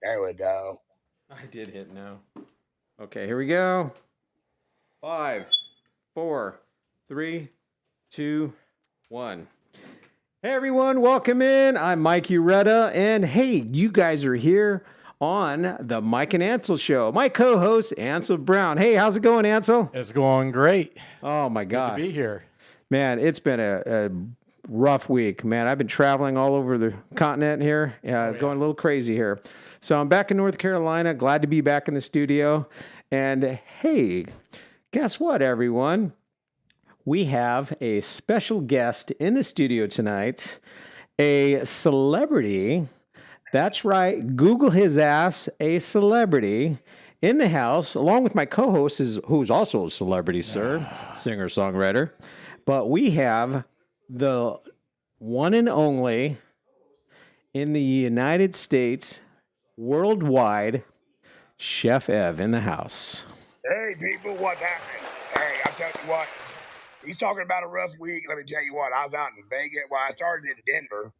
There we go. I did hit no. Okay, here we go. 5, 4, 3, 2, 1. Hey everyone, welcome in. I'm Mike Urueta, and hey, you guys are here on the Mike and Ansel show. My co-host Ansel Brown. Hey, how's it going, Ansel? It's going great. Oh my Good God, to be here. man! It's been a rough week, man. I've been traveling all over the continent here, going a little crazy here. So I'm back in North Carolina. Glad to be back in the studio. And hey, guess what, everyone? We have a special guest in the studio tonight, a celebrity. That's right. Google his ass, a celebrity in the house, along with my co-host, who's also a celebrity, sir, singer-songwriter. But we have the one and only in the United States, worldwide, Chef Ev in the house. Hey, people, what's happening? Hey, I'll tell you what. He's talking about a rough week. Let me tell you what. I was out in Vegas. Well, I started in Denver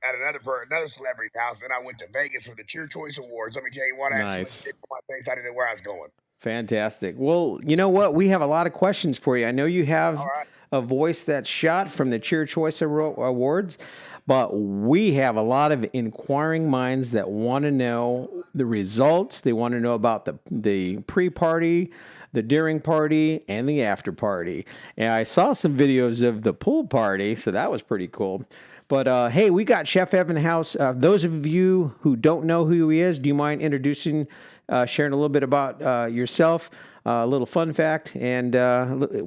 at another celebrity's house. Then I went to Vegas for the Cheer Choice Awards. Let me tell you what. I had so much Nice. shit on my face. I didn't know where I was going. Fantastic. Well, you know what? We have a lot of questions for you. I know you have All right. a voice that's shot from the Cheer Choice Awards, but we have a lot of inquiring minds that want to know the results. They want to know about the pre-party, the during party, and the after party. And I saw some videos of the pool party, so that was pretty cool. But hey, we got Chef Ev in the house. Those of you who don't know who he is, do you mind introducing, sharing a little bit about yourself, a little fun fact, and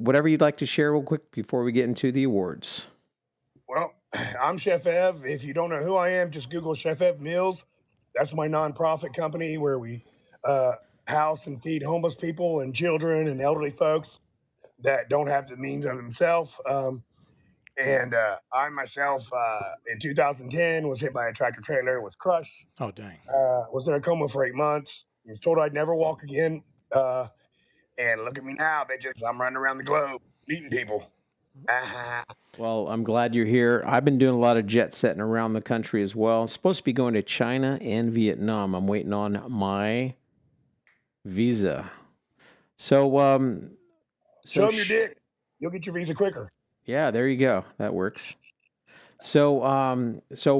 whatever you'd like to share real quick before we get into the awards? Well, I'm Chef Ev. If you don't know who I am, just Google Chef Ev Meals. That's my nonprofit company where we house and feed homeless people and children and elderly folks that don't have the means of themselves. And I myself, in 2010, was hit by a tractor trailer, was crushed, Oh, dang. was in a coma for 8 months. Was told I'd never walk again. And look at me now, bitches. I'm running around the globe, meeting people. Well, I'm glad you're here. I've been doing a lot of jet setting around the country as well. I'm supposed to be going to China and Vietnam. I'm waiting on my visa. So, Show them your dick. You'll get your visa quicker. Yeah, there you go. That works. So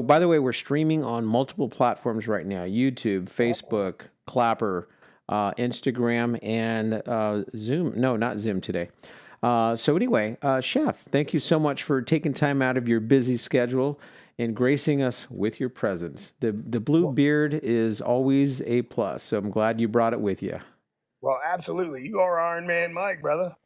by the way, we're streaming on multiple platforms right now: YouTube, Facebook, Clapper, Instagram, and Zoom. No, not Zoom today. So anyway, Chef, thank you so much for taking time out of your busy schedule and gracing us with your presence. The blue beard is always a plus, so I'm glad you brought it with you. Well, absolutely. You are Iron Man Mike, brother.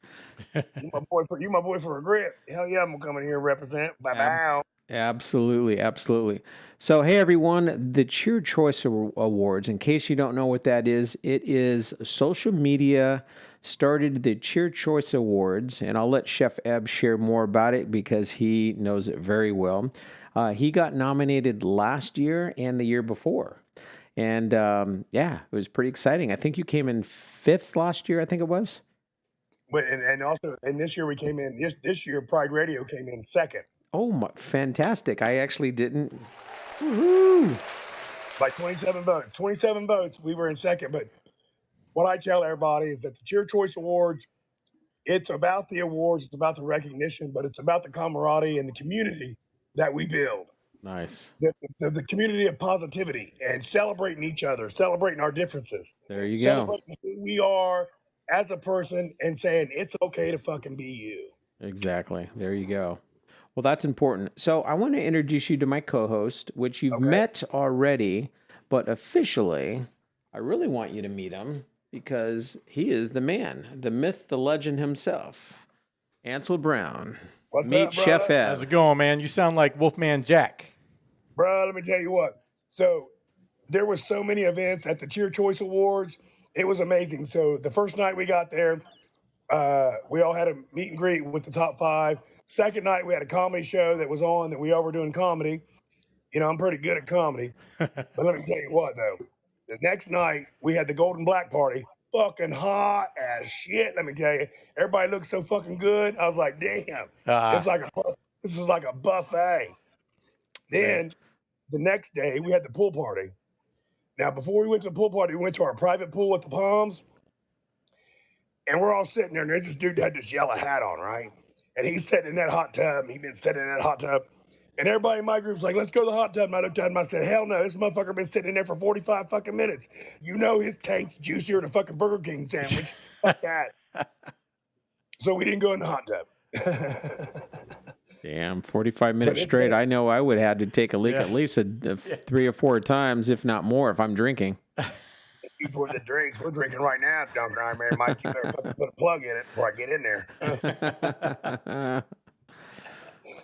You my boy for a grip. Hell yeah, I'm gonna come in here and represent. Bye bye. Absolutely, absolutely. So, hey everyone, the Cheer Choice Awards, in case you don't know what that is, it is social media started the Cheer Choice Awards, and I'll let Chef Eb share more about it because he knows it very well. He got nominated last year and the year before. And yeah, it was pretty exciting. I think you came in 5th last year, I think it was. But and also this year we came in this year Pride Radio came in 2nd. Oh my, fantastic. I actually didn't. Woo-hoo. By 27 votes. 27 votes, we were in 2nd. But what I tell everybody is that the Cheer Choice Awards, it's about the awards, it's about the recognition, but it's about the camaraderie and the community that we build. Nice. The community of positivity and celebrating each other, celebrating our differences. There you go. Celebrating who we are as a person and saying it's okay to fucking be you. Exactly. There you go. Well, that's important. So I want to introduce you to my co-host, which you've met already, but officially, I really want you to meet him because he is the man, the myth, the legend himself, Ansel Brown. What's Meet up, Chef brother? Ed. How's it going, man? You sound like Wolfman Jack. Bro, let me tell you what. So there was so many events at the Cheer Choice Awards. It was amazing. So the first night we got there, we all had a meet and greet with the top 5. Second night, we had a comedy show that was on that we all were doing comedy. You know, I'm pretty good at comedy. But let me tell you what, though. The next night, we had the Golden Black Party. Fucking hot as shit, let me tell you. Everybody looked so fucking good. I was like, damn. This is like a buffet. Then the next day, we had the pool party. Now, before we went to the pool party, we went to our private pool at the Palms, and we're all sitting there, and there's this dude that had this yellow hat on, right? And he's sitting in that hot tub. He'd been sitting in that hot tub. And everybody in my group's like, let's go to the hot tub. And I looked at him, I said, hell no, this motherfucker been sitting in there for 45 fucking minutes. You know his tank's juicier than a fucking Burger King sandwich. Fuck that. So we didn't go in the hot tub. Damn, 45 minutes it's straight. good. I know I would have had to take a leak Yeah. at least 3 or 4 times, if not more, if I'm drinking. For the drinks, we're drinking right now, Duncan Iron Man. Mike, you better fucking put a plug in it before I get in there.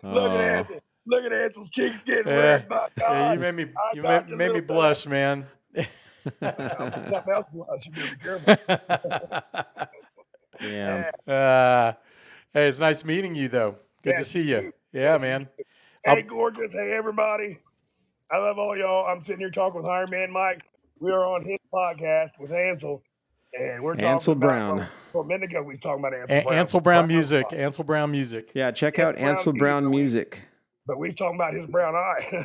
Look at Ansel. Look at Ansel's cheeks getting red. My God. Yeah, you made me blush, man. Something else blush. You better be careful. Damn. Hey, it's nice meeting you, though. Good Yeah, to see you you. too. Yeah, man. Hey, gorgeous. Hey, everybody. I love all y'all. I'm sitting here talking with Iron Man Mike. We are on his podcast with Ansel, and we're talking Ansel about, Brown. For a minute ago, we was talking about Ansel Brown. Ansel Brown music. Ansel Brown music. Yeah, check out Ansel Brown music. But we was talking about his brown eye.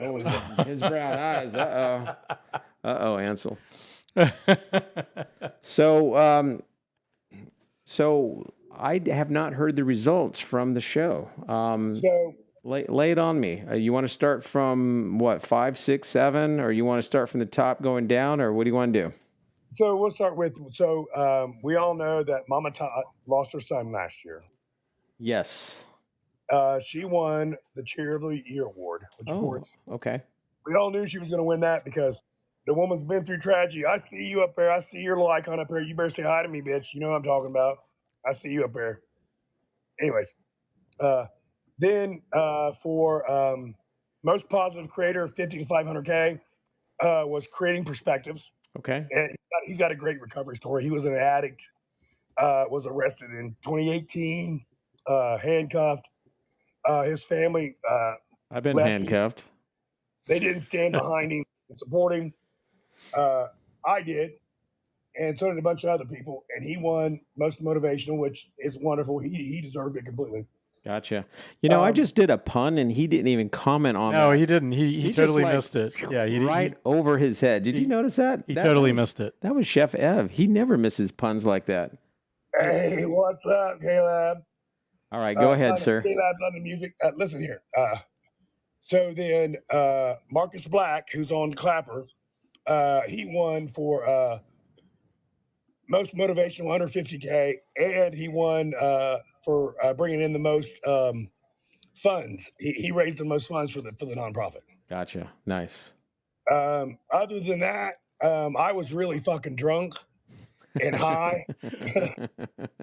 Oh, his brown eyes. Uh-oh, Ansel. So I have not heard the results from the show. So Lay it on me. You want to start from what, 5, 6, 7, or you want to start from the top going down, or what do you want to do? So we'll start with, we all know that Mama Tot lost her son last year. Yes. She won the Cheer of the Year award, which of course okay. we all knew she was going to win that because the woman's been through tragedy. I see you up there. I see your little icon up there. You better say hi to me, bitch. You know what I'm talking about. I see you up there. Anyways, then for most positive creator, 50 to 500K, was Creating Perspectives. Okay. And he's got a great recovery story. He was an addict, was arrested in 2018, handcuffed. His family I've been left. handcuffed. They didn't stand behind him and support him. I did, and so did a bunch of other people. And he won most motivational, which is wonderful. He deserved it completely. Gotcha. You know, I just did a pun, and he didn't even comment on that. No, he didn't. He just, totally like, missed it. Yeah, right over his head. Did you notice that? He That totally was- missed it. That was Chef Ev. He never misses puns like that. Hey, what's up, Caleb? All right, go ahead, sir. Caleb, London Music. Listen here. So then Marcus Black, who's on Clapper, he won for most motivational under 50K, and he won for bringing in the most funds. He raised the most funds for the nonprofit. Gotcha. Nice. Other than that, I was really fucking drunk and high.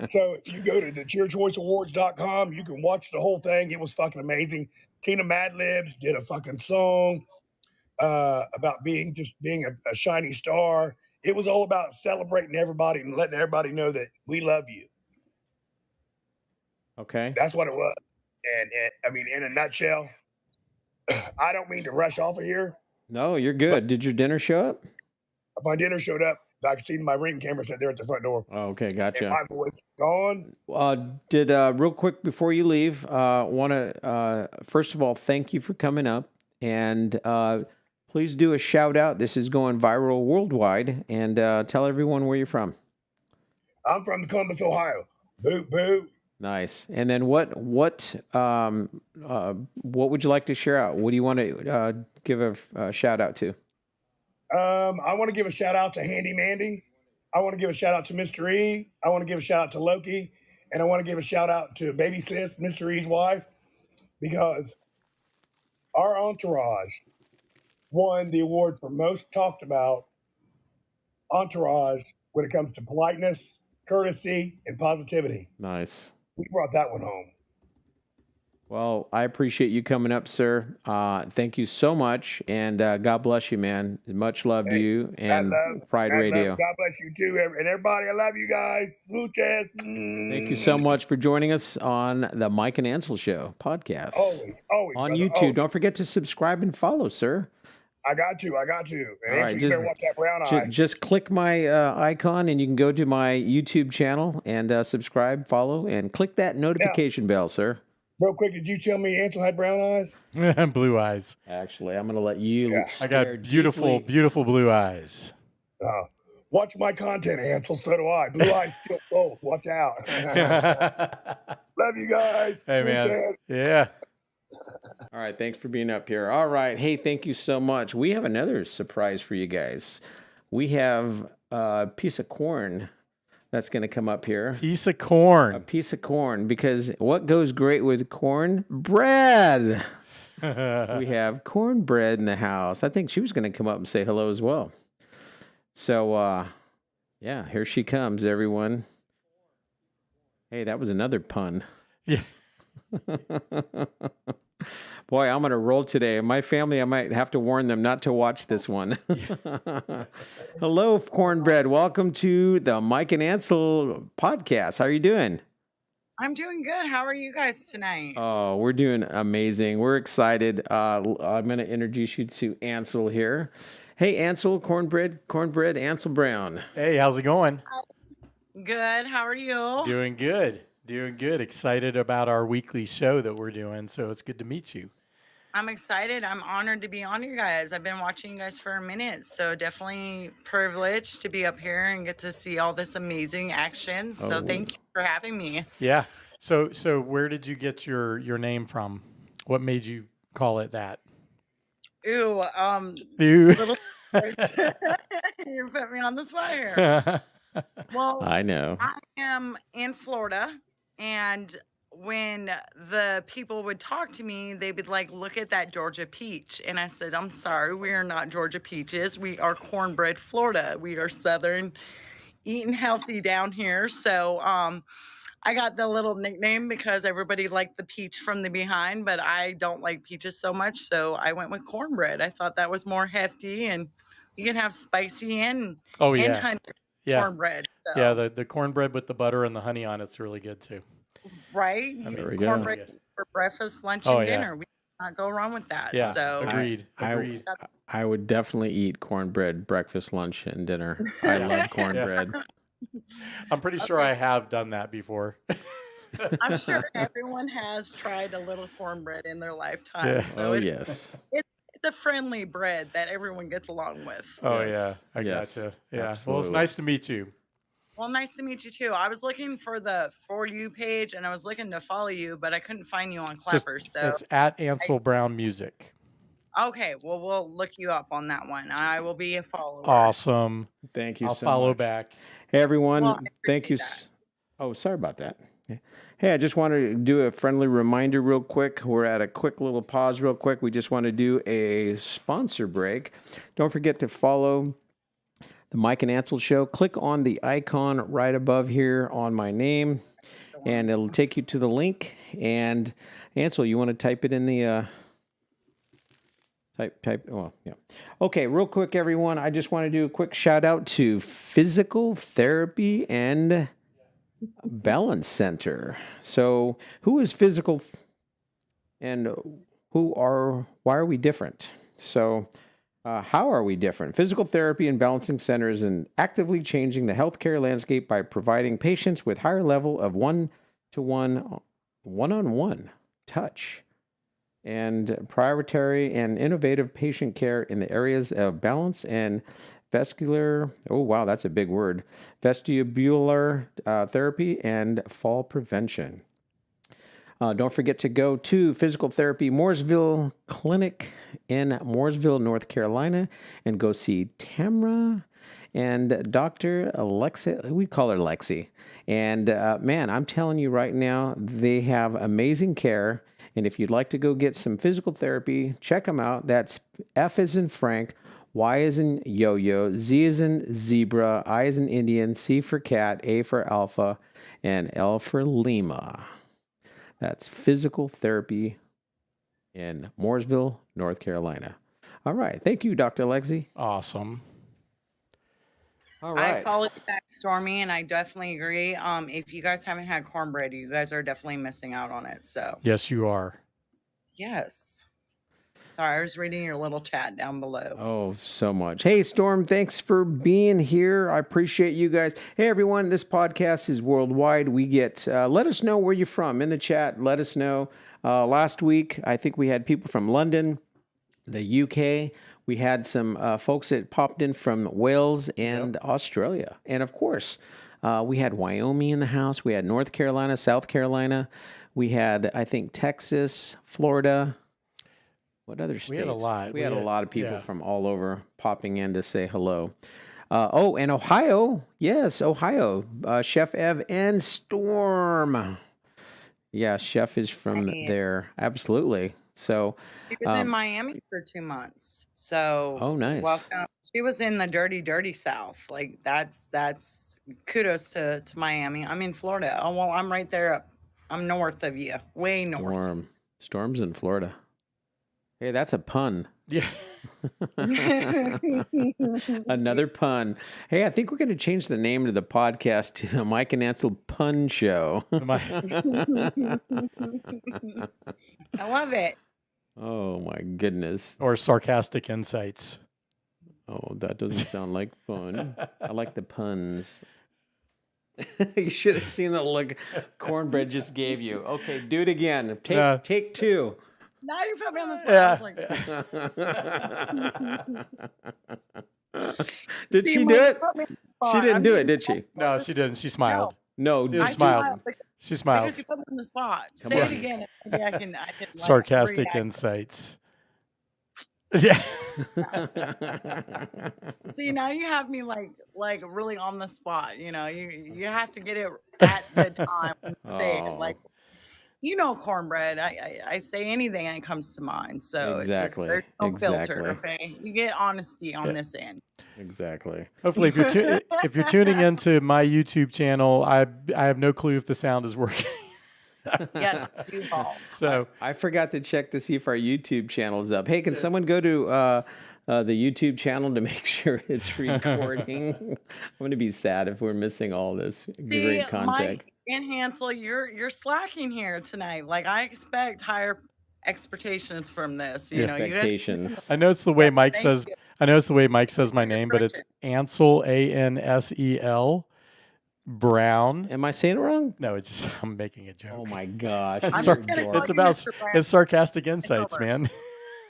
So if you go to the cheerchoiceawards.com, you can watch the whole thing. It was fucking amazing. Tina Madlibs did a fucking song about being a shiny star. It was all about celebrating everybody and letting everybody know that we love you. Okay. That's what it was. And I mean, in a nutshell, I don't mean to rush off of here. No, you're good. Did your dinner show up? My dinner showed up. I could see my ring camera sat there at the front door. Oh, okay, And gotcha. my voice gone. Did real quick before you leave, want to first of all thank you for coming up, and please do a shout out. This is going viral worldwide, and tell everyone where you're from. I'm from Columbus, Ohio. Boo, boo. Nice. And then what would you like to share out? What do you want to give a shout out to? I want to give a shout out to Handy Mandy. I want to give a shout out to Mr. E. I want to give a shout out to Loki. And I want to give a shout out to Baby Sis, Mr. E's wife, because our entourage won the award for most talked about entourage when it comes to politeness, courtesy, and positivity. Nice. We brought that one home. Well, I appreciate you coming up, sir. Thank you so much, and God bless you, man. Much love to you and Pride Radio. God bless you too, and everybody. I love you guys. Smooches. Thank you so much for joining us on the Mike and Ansel Show podcast. Always, on brother, YouTube. always. Don't forget to subscribe and follow, sir. I got to. And All right, Ansel, you better watch that brown eye. Just click my icon, and you can go to my YouTube channel and subscribe, follow, and click that notification bell, sir. Real quick, did you tell me Ansel had brown eyes? Blue eyes. Actually, I'm going to let you Yeah. I got beautiful, beautiful blue eyes. Watch my content, Ansel. So do I. Blue eyes still both. Watch out. Love you guys. Hey, man. Yeah. All right. Thanks for being up here. All right. Hey, thank you so much. We have another surprise for you guys. We have a piece of corn that's going to come up here. Piece of corn. A piece of corn, because what goes great with corn? Bread. We have cornbread in the house. I think she was going to come up and say hello as well. So, yeah, here she comes, everyone. Hey, that was another pun. Yeah. Boy, I'm going to roll today. My family, I might have to warn them not to watch this one. Hello, cornbread. Welcome to the Mike and Ansel podcast. How are you doing? I'm doing good. How are you guys tonight? Oh, we're doing amazing. We're excited. I'm going to introduce you to Ansel here. Hey, Ansel, cornbread, Ansel Brown. Hey, how's it going? Good. How are you? Doing good. Doing good. Excited about our weekly show that we're doing. So it's good to meet you. I'm excited. I'm honored to be on you guys. I've been watching you guys for a minute, so definitely privileged to be up here and get to see all this amazing action. So thank you for having me. Yeah. So where did you get your name from? What made you call it that? Ooh, You. little you put me on the spot here. Well, I know. I am in Florida, and when the people would talk to me, they would like, look at that Georgia peach. And I said, I'm sorry, we are not Georgia peaches. We are cornbread, Florida. We are Southern, eating healthy down here. So I got the little nickname because everybody liked the peach from the behind, but I don't like peaches so much. So I went with cornbread. I thought that was more hefty, and you can have spicy and honey cornbread. So. Yeah, the cornbread with the butter and the honey on it's really good too. Right? There we go. Cornbread for breakfast, lunch, and dinner. We cannot go wrong with that. Yeah, so agreed. I would definitely eat cornbread breakfast, lunch, and dinner. I love cornbread. I'm pretty sure I have done that before. I'm sure everyone has tried a little cornbread in their lifetime. Yeah. So yes. It's a friendly bread that everyone gets along with. Oh, Yes. yeah. I Yes. gotcha. Yeah. Absolutely. Well, it's nice to meet you. Well, nice to meet you too. I was looking for the For You page, and I was looking to follow you, but I couldn't find you on Clapper. So It's at Ansel Brown Music. okay, well, we'll look you up on that one. I will be a follower. Awesome. Thank you I'll so follow much. back. Hey, everyone. Well, I Thank you. appreciate Oh, sorry about that. Hey, I just want to do a friendly reminder real quick. We're at a quick little pause real quick. We just want to do a sponsor break. Don't forget to follow the Mike and Ansel Show. Click on the icon right above here on my name, and it'll take you to the link. And Ansel, you want to type it in the type? Well, yeah. Okay, real quick, everyone. I just want to do a quick shout out to Physical Therapy and Balance Center. So, who is physical, and why are we different? So, how are we different? Physical Therapy and Balancing Center is actively changing the healthcare landscape by providing patients with higher level of one-on-one touch and priority and innovative patient care in the areas of balance and vestibular. Oh, wow, that's a big word. Vestibular therapy and fall prevention. Don't forget to go to Physical Therapy Mooresville Clinic in Mooresville, North Carolina, and go see Tamra and Dr. Alexa. We call her Lexi. And man, I'm telling you right now, they have amazing care. And if you'd like to go get some physical therapy, check them out. That's F as in Frank, Y as in yo-yo, Z as in zebra, I as in Indian, C for cat, A for alpha, and L for Lima. That's Physical Therapy in Mooresville, North Carolina. All right. Thank you, Dr. Lexi. Awesome. All right. I followed you back, Stormy, and I definitely agree. If you guys haven't had cornbread, you guys are definitely missing out on it. So Yes, you are. yes. Sorry, I was reading your little chat down below. Oh, so much. Hey, Storm, thanks for being here. I appreciate you guys. Hey, everyone, this podcast is worldwide. We get, let us know where you're from in the chat. Let us know. Last week, I think we had people from London, the UK. We had some folks that popped in from Wales and Australia. And of course, we had Wyoming in the house. We had North Carolina, South Carolina. We had, I think, Texas, Florida. What other states? We had a lot. We had a lot of people from all over popping in to say hello. And Ohio. Yes, Ohio. Chef Ev and Storm. Yeah, Chef is from there. Absolutely. So she was in Miami for 2 months. So nice. Welcome. She was in the dirty South. Like that's kudos to Miami. I'm in Florida. Oh well, I'm right there up. I'm north of you. Way north. Storm's in Florida. Hey, that's a pun. Yeah. Another pun. Hey, I think we're going to change the name of the podcast to the Mike and Ansel Pun Show. I love it. Oh, my goodness. Or sarcastic insights. Oh, that doesn't sound like fun. I like the puns. You should have seen the look Cornbread just gave you. Okay, do it again. Take two. Now you put me on the spot. Did she do it? She didn't do it, did she? No, she didn't. She smiled. No, she smiled. She smiled. Because you put me on the spot. Say it again. Maybe I can Sarcastic insights. Yeah. See, now you have me like really on the spot. You know, you have to get it at the time when you say it. Like, you know, Cornbread. I say anything that comes to mind. So exactly. There's no filter. Okay, you get honesty on this end. Exactly. Hopefully, if you're tuning into my YouTube channel, I have no clue if the sound is working. Yes, Duval. So I forgot to check to see if our YouTube channel is up. Hey, can someone go to the YouTube channel to make sure it's recording? I'm going to be sad if we're missing all this great content. Mike and Hansel, you're slacking here tonight. Like, I expect higher expectations from this. You know, expectations. I know it's the way Mike says. I know it's the way Mike says my name, but it's Ansel, Ansel. Brown. Am I saying it wrong? No, it's just I'm making a joke. Oh my gosh. It's sarcastic insights, man.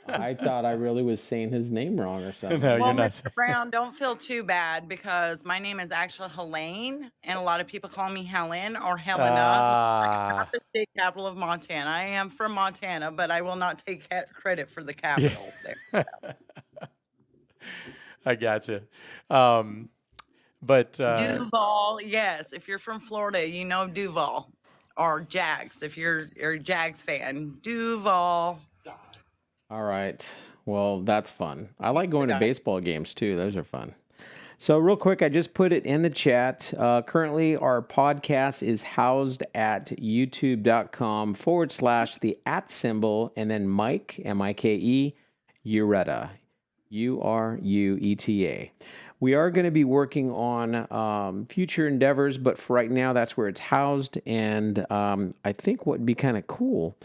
I thought I really was saying his name wrong or something. No, you're not. Mr. Brown, don't feel too bad because my name is actually Helene, and a lot of people call me Helen or Helena. Not the state capital of Montana. I am from Montana, but I will not take credit for the capital there. I gotcha. But Duval, yes. If you're from Florida, you know Duval or Jags. If you're a Jags fan, Duval. All right. Well, that's fun. I like going to baseball games too. Those are fun. So real quick, I just put it in the chat. Currently, our podcast is housed at youtube.com/the @ and then Mike, Mike, Urueta, Urueta. We are going to be working on future endeavors, but for right now, that's where it's housed. And I think what would be kind of cool.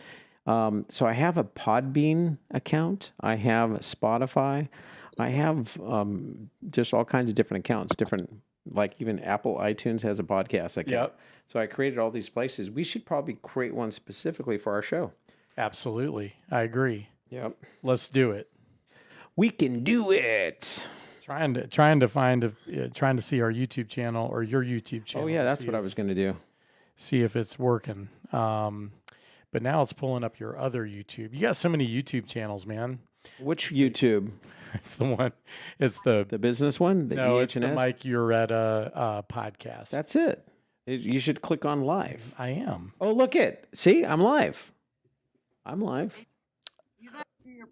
So I have a Podbean account. I have Spotify. I have just all kinds of different accounts, like even Apple iTunes has a podcast account. Yep. So I created all these places. We should probably create one specifically for our show. Absolutely. I agree. Yep. Let's do it. We can do it. Trying to see our YouTube channel or your YouTube channel. Oh yeah, that's what I was going to do. See if it's working. But now it's pulling up your other YouTube. You got so many YouTube channels, man. Which YouTube? It's the one. It's the business one. it's the Mike Urueta podcast. That's it. You should click on live. I am. Oh, look it. See, I'm live. I'm live. You guys do you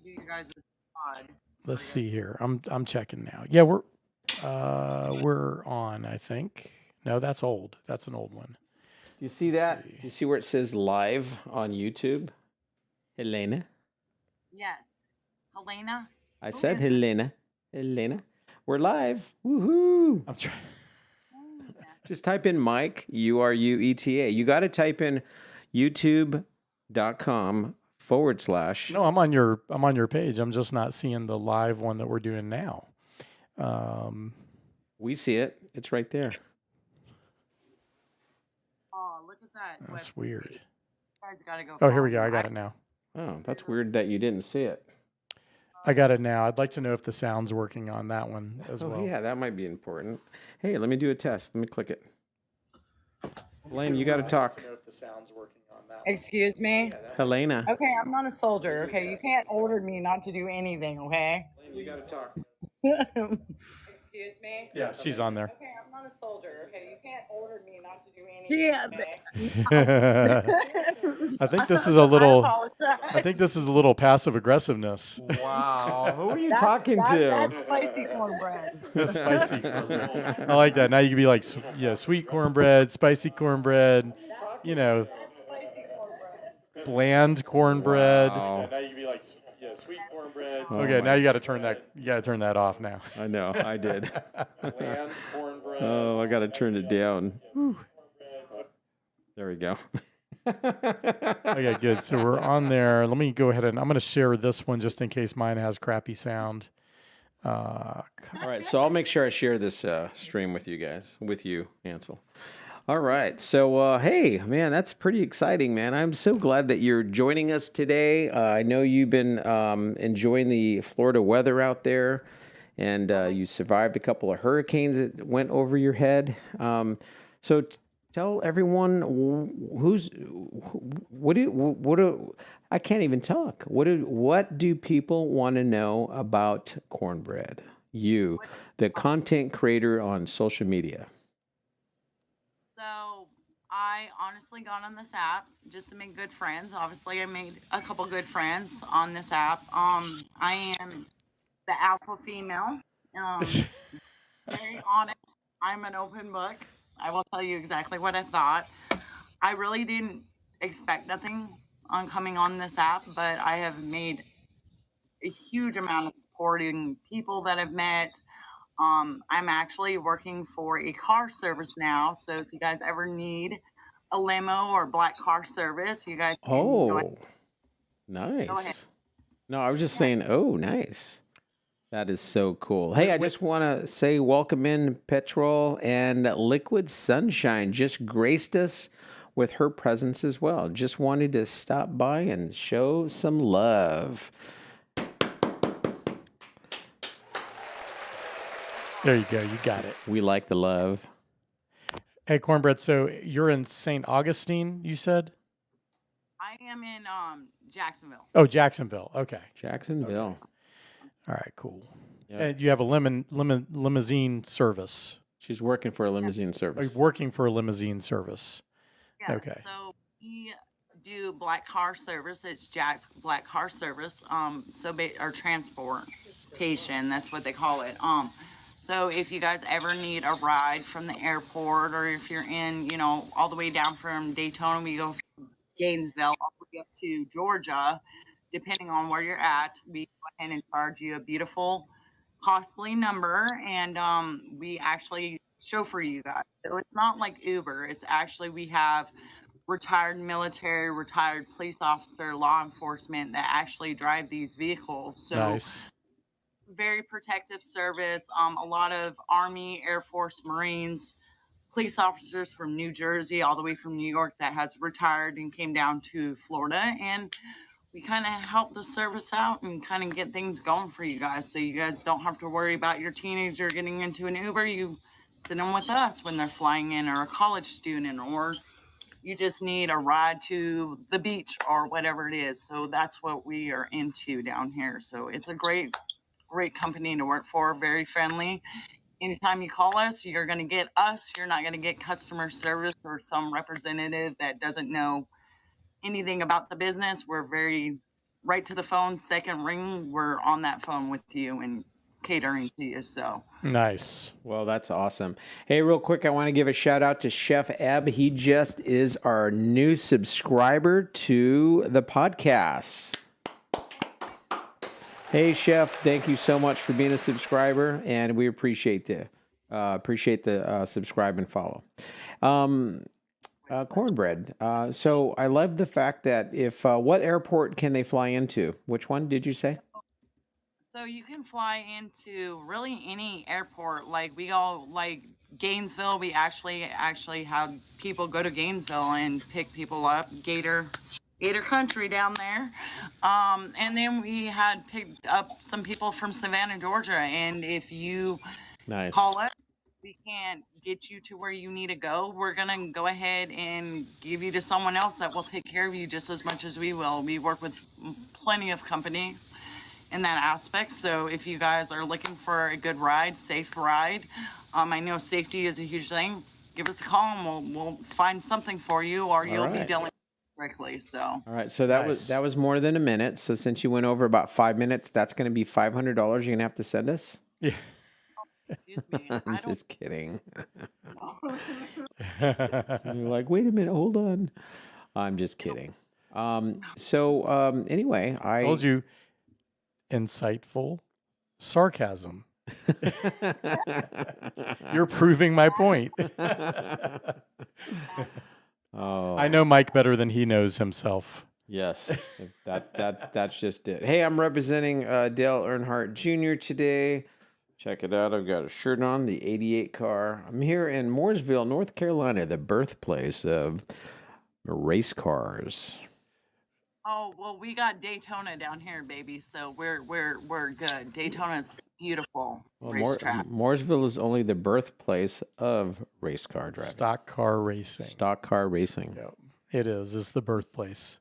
do you guys' pod. Let's see here. I'm checking now. Yeah, we're on, I think. No, that's old. That's an old one. Do you see that? Do you see where it says live on YouTube? Helena? Yes. Helena? I said Helena. Helena. We're live. Woohoo. I'm trying. Just type in Mike, Urueta. You got to type in youtube.com/ /. No, I'm on your page. I'm just not seeing the live one that we're doing now. We see it. It's right there. Oh, look at that. That's website. weird. You guys gotta go. Oh, here we follow go. I them. got it now. Oh, that's weird that you didn't see it. I got it now. I'd like to know if the sound's working on that one as well. Yeah, that might be important. Hey, let me do a test. Let me click it. Lane, you got to talk. I'd like to know if the sound's working on that one. Excuse me. Helena. Okay, I'm not a soldier. Okay, you can't order me not to do anything. Okay. Lane, you got to talk. Excuse me. Yeah, she's on there. Okay, I'm not a soldier. Okay, you can't order me not to do anything. Yeah. I think this is a little. apologize. I think this is a little passive aggressiveness. Wow. Who are you talking to? That's spicy cornbread. That's spicy cornbread. I like that. Now you can be like, sweet cornbread, spicy cornbread, Spicy cornbread. bland cornbread. Wow. Now you can be like, sweet cornbread. Oh Okay, my now you got to turn that. You got to turn that off now. I know. I did. Bland cornbread. Oh, I got to turn it down. There we go. Okay, good. So we're on there. Let me go ahead and I'm going to share this one just in case mine has crappy sound. All right, so I'll make sure I share this stream with you guys, with you, Ansel. All right, so hey, man, that's pretty exciting, man. I'm so glad that you're joining us today. I know you've been enjoying the Florida weather out there, and you survived a couple of hurricanes that went over your head. So tell everyone I can't even talk. What do people want to know about cornbread? You, the content creator on social media. So I honestly got on this app just to make good friends. Obviously, I made a couple good friends on this app. I am the alpha female. Very honest. I'm an open book. I will tell you exactly what I thought. I really didn't expect nothing on coming on this app, but I have made a huge amount of supporting people that I've met. I'm actually working for a car service now, so if you guys ever need a limo or black car service, you guys can go ahead. Oh, nice. No, I was just saying, oh, nice. That is so cool. Hey, I just want to say welcome in Petrol, and Liquid Sunshine just graced us with her presence as well. Just wanted to stop by and show some love. There you go. You got it. We like the love. Hey, Cornbread. So you're in St. Augustine, you said? I am in Jacksonville. Oh, Jacksonville. Okay. Jacksonville. All right. Cool. Yeah. And you have a limousine service. She's working for a limousine Are service. you working for a limousine service? Yeah, Okay. so we do black car service. It's Jack's Black Car Service. Or transportation. That's what they call it. So if you guys ever need a ride from the airport, or if you're in, all the way down from Daytona, we go from Gainesville all the way up to Georgia, depending on where you're at, we go ahead and charge you a beautiful, costly number, and we actually chauffeur you guys. So it's not like Uber. It's actually, we have retired military, retired police officer, law enforcement that actually drive these vehicles. So Nice. very protective service. A lot of Army, Air Force, Marines, police officers from New Jersey, all the way from New York that has retired and came down to Florida. And we kind of help the service out and kind of get things going for you guys. So you guys don't have to worry about your teenager getting into an Uber. You send them with us when they're flying in, or a college student, or you just need a ride to the beach or whatever it is. So that's what we are into down here. So it's a great company to work for, very friendly. Anytime you call us, you're going to get us. You're not going to get customer service or some representative that doesn't know anything about the business. We're very right to the phone. Second ring, we're on that phone with you and catering to you. So Nice. Well, that's awesome. Hey, real quick, I want to give a shout out to Chef Ebb. He just is our new subscriber to the podcast. Hey, Chef, thank you so much for being a subscriber, and we appreciate the subscribe and follow. Cornbread. So I love the fact that if what airport can they fly into? Which one did you say? So you can fly into really any airport. Like we all like Gainesville. We actually had people go to Gainesville and pick people up. Gator country down there. And then we had picked up some people from Savannah, Georgia. And if you Nice. call us, we can't get you to where you need to go. We're gonna go ahead and give you to someone else that will take care of you just as much as we will. We work with plenty of companies in that aspect. So if you guys are looking for a good ride, safe ride, I know safety is a huge thing. Give us a call and we'll find something for you, or you'll be right. dealing correctly. So All right. So that was more than a minute. So since you went over about 5 minutes, that's going to be $500 you're gonna have to send us. Yeah. excuse me. I'm just kidding. You're like, wait a minute, hold on. I'm just kidding. Anyway, I Told you, insightful sarcasm. You're proving my point. Oh, I know Mike better than he knows himself. yes, that's just it. Hey, I'm representing Dale Earnhardt Jr. today. Check it out. I've got a shirt on, the 88 car. I'm here in Mooresville, North Carolina, the birthplace of race cars. Oh, well, we got Daytona down here, baby. So we're good. Daytona's beautiful racetrack. Mooresville is only the birthplace of race car driving. Stock car racing. Stock car racing. Yep. It is. It's the birthplace.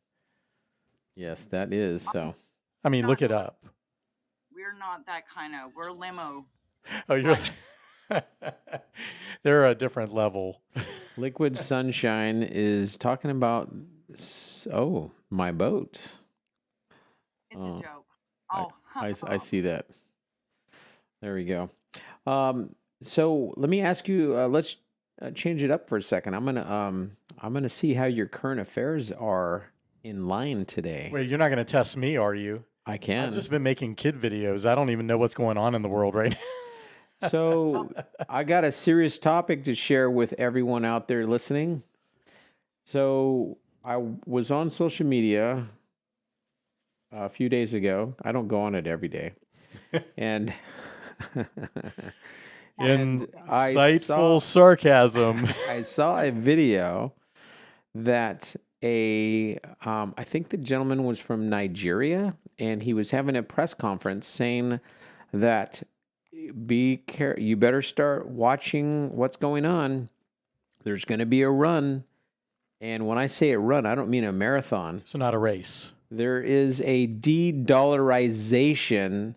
Yes, that is. So, I mean, look it up. We're not that kind of. We're limo. Oh, you're. They're a different level. Liquid Sunshine is talking about. Oh, my boat. It's a joke. Oh, I see that. There we go. So let me ask you. Let's change it up for a second. I'm gonna see how your current affairs are in line today. Wait, you're not going to test me, are you? I can. I've just been making kid videos. I don't even know what's going on in the world right now. So I got a serious topic to share with everyone out there listening. So I was on social media a few days ago. I don't go on it every day. And insightful sarcasm. I saw a video that I think the gentleman was from Nigeria, and he was having a press conference saying that you better start watching what's going on. There's going to be a run. And when I say a run, I don't mean a marathon. So not a race. There is a de-dollarization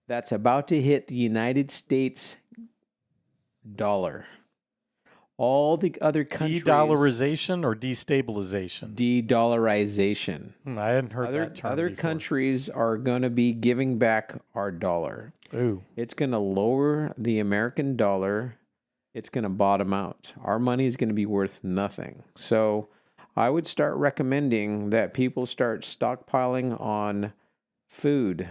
that's about to hit the United States dollar. All the other countries... De-dollarization or destabilization? De-dollarization. I hadn't heard that term Other before. countries are going to be giving back our dollar. Ooh. It's going to lower the American dollar. It's going to bottom out. Our money is going to be worth nothing. So I would start recommending that people start stockpiling on food.